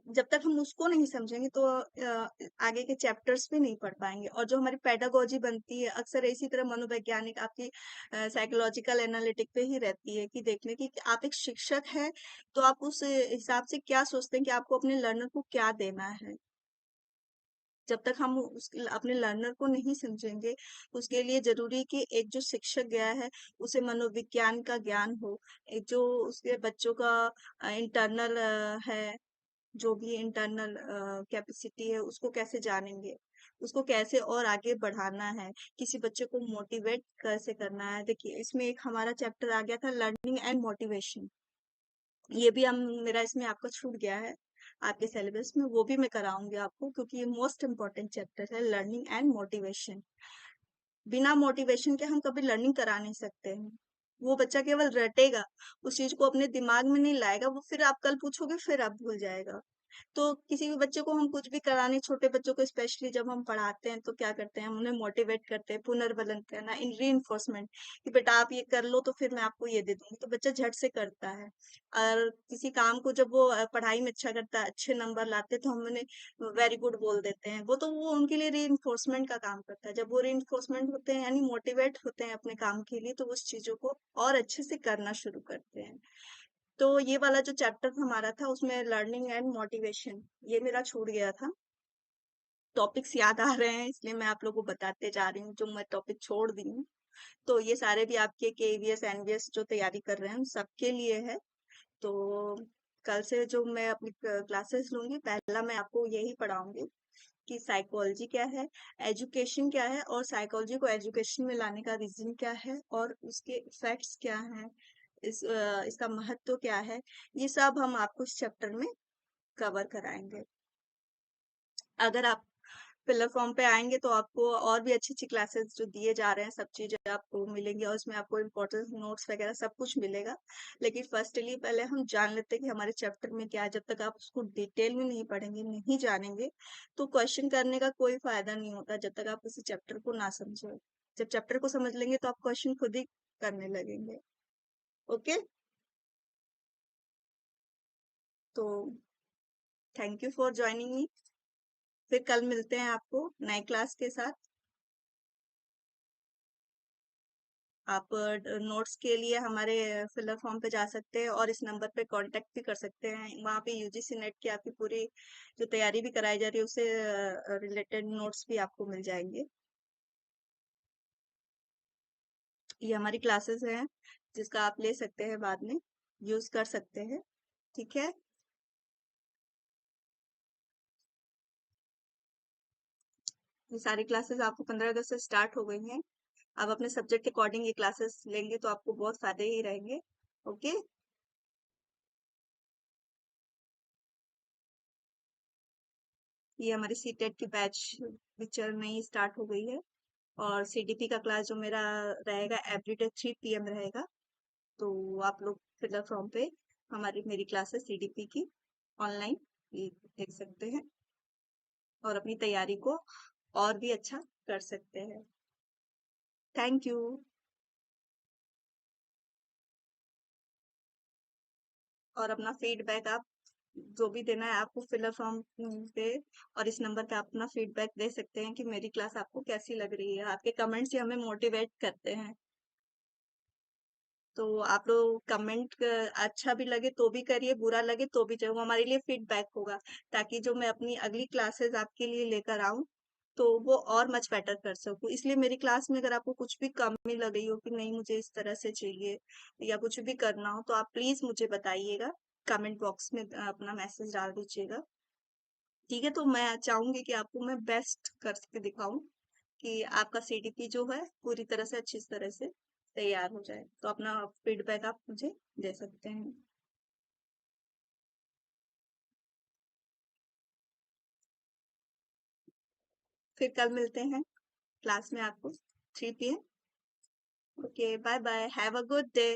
जब तक हम उसको नहीं समझेंगे तो आगे के चैप्टर्स भी नहीं पढ़ पाएंगे। और जो हमारी पेडागोजी बनती है अक्सर इसी तरह मनोवैज्ञानिक आपकी साइकोलॉजिकल एनालिटिक पे ही रहती है, कि देखने की कि आप एक शिक्षक है तो आप उस हिसाब से क्या सोचते हैं कि आपको अपने लर्नर को क्या देना है। जब तक हम अपने लर्नर को नहीं समझेंगे, उसके लिए जरूरी है कि एक जो शिक्षक गया है उसे मनोविज्ञान का ज्ञान हो, एक जो उसके बच्चों का इंटरनल है, जो भी इंटरनल कैपेसिटी है उसको कैसे जानेंगे, उसको कैसे और आगे बढ़ाना है, किसी बच्चे को मोटिवेट कैसे करना है। देखिए इसमें एक हमारा चैप्टर आ गया था लर्निंग एंड मोटिवेशन, ये भी हम मेरा इसमें आपका छूट गया है आपके सिलेबस में, वो भी मैं कराऊंगी आपको, क्योंकि ये मोस्ट इम्पोर्टेंट चैप्टर है लर्निंग एंड मोटिवेशन। बिना मोटिवेशन के हम कभी लर्निंग करा नहीं सकते हैं। वो बच्चा केवल रटेगा, उस चीज को अपने दिमाग में नहीं लाएगा, वो फिर आप कल पूछोगे फिर आप भूल जाएगा। तो किसी भी बच्चे को हम कुछ भी कराने, छोटे बच्चों को स्पेशली जब हम पढ़ाते हैं तो क्या करते हैं, हम उन्हें मोटिवेट करते हैं, पुनर्बलन करना, इन री कि बेटा आप ये कर लो तो फिर मैं आपको ये दे दूंगी, तो बच्चा झट से करता है। और किसी काम को जब वो पढ़ाई में अच्छा करता है, अच्छे नंबर लाते हैं, तो हम उन्हें वेरी गुड बोल देते हैं, वो उनके लिए री का काम करता है। जब वो री होते हैं यानी मोटिवेट होते हैं अपने काम के लिए, तो वो उस चीजों को और अच्छे से करना शुरू करते हैं। तो ये वाला जो चैप्टर हमारा था उसमें लर्निंग एंड मोटिवेशन, ये मेरा छूट गया था। टॉपिक्स याद आ रहे हैं इसलिए मैं आप लोगों को बताते जा रही हूँ, जो मैं टॉपिक छोड़ दी हूँ। तो ये सारे भी आपके केवीएस एनवीएस जो तैयारी कर रहे हैं उन सबके लिए है। तो कल से जो मैं अपनी क्लासेस लूंगी, पहला मैं आपको यही पढ़ाऊंगी कि साइकोलॉजी क्या है, एजुकेशन क्या है, और साइकोलॉजी को एजुकेशन में लाने का रीजन क्या है, और उसके इफेक्ट्स क्या हैं, इसका महत्व क्या है, ये सब हम आपको इस चैप्टर में कवर कराएंगे। अगर आप फिलर फॉर्म पे आएंगे तो आपको और भी अच्छी अच्छी क्लासेस जो दिए जा रहे हैं सब चीजें आपको मिलेंगी, और उसमें आपको इम्पोर्टेंट नोट्स वगैरह सब कुछ मिलेगा। लेकिन फर्स्टली पहले हम जान लेते हैं कि हमारे चैप्टर में क्या है। जब तक आप उसको डिटेल में नहीं पढ़ेंगे, नहीं जानेंगे, तो क्वेश्चन करने का कोई फायदा नहीं होता जब तक आप उसी चैप्टर को ना समझो। जब चैप्टर को समझ लेंगे तो आप क्वेश्चन खुद ही करने लगेंगे। ओके, तो thank you for joining me. फिर कल मिलते हैं आपको नए क्लास के साथ। आप नोट्स के लिए हमारे फिलर फॉर्म पे जा सकते हैं और इस नंबर पे कांटेक्ट भी कर सकते हैं। वहाँ पे यूजीसी नेट की आपकी पूरी जो तैयारी भी कराई जा रही है उससे रिलेटेड नोट्स भी आपको मिल जाएंगे। ये हमारी क्लासेस हैं जिसका आप ले सकते हैं, बाद में यूज कर सकते हैं। ठीक है, ये सारी क्लासेस आपको 15 अगस्त से स्टार्ट हो गई हैं। आप अपने सब्जेक्ट के अकॉर्डिंग ये क्लासेस लेंगे तो आपको बहुत फायदे ही रहेंगे। ओके, ये हमारी सीटेट की बैच पिक्चर नई स्टार्ट हो गई है। और सीडीपी का क्लास जो मेरा रहेगा एवरीडे 3 PM रहेगा। तो आप लोग फिलर फॉर्म पे हमारी मेरी क्लासेस सीडीपी की ऑनलाइन देख सकते हैं और अपनी तैयारी को और भी अच्छा कर सकते हैं। Thank you. और अपना फीडबैक आप जो भी देना है आपको फिलर फॉर्म पे और इस नंबर पे आप अपना फीडबैक दे सकते हैं कि मेरी क्लास आपको कैसी लग रही है। आपके कमेंट्स ही हमें मोटिवेट करते हैं। तो आप लोग कमेंट अच्छा भी लगे तो भी करिए, बुरा लगे तो भी चाहिए, वो हमारे लिए फीडबैक होगा, ताकि जो मैं अपनी अगली क्लासेस आपके लिए लेकर आऊं तो वो और मच बेटर कर सकूं। इसलिए मेरी क्लास में अगर आपको कुछ भी कमी लग रही हो कि नहीं मुझे इस तरह से चाहिए या कुछ भी करना हो, तो आप प्लीज मुझे बताइएगा, कमेंट बॉक्स में अपना मैसेज डाल दीजिएगा। ठीक है, तो मैं चाहूंगी कि आपको मैं बेस्ट करके दिखाऊं कि आपका सीडीपी जो है पूरी तरह से अच्छी तरह से तैयार हो जाए। तो अपना फीडबैक आप मुझे दे सकते हैं। फिर कल मिलते हैं क्लास में आपको 3 PM। Okay, bye bye, have a good day.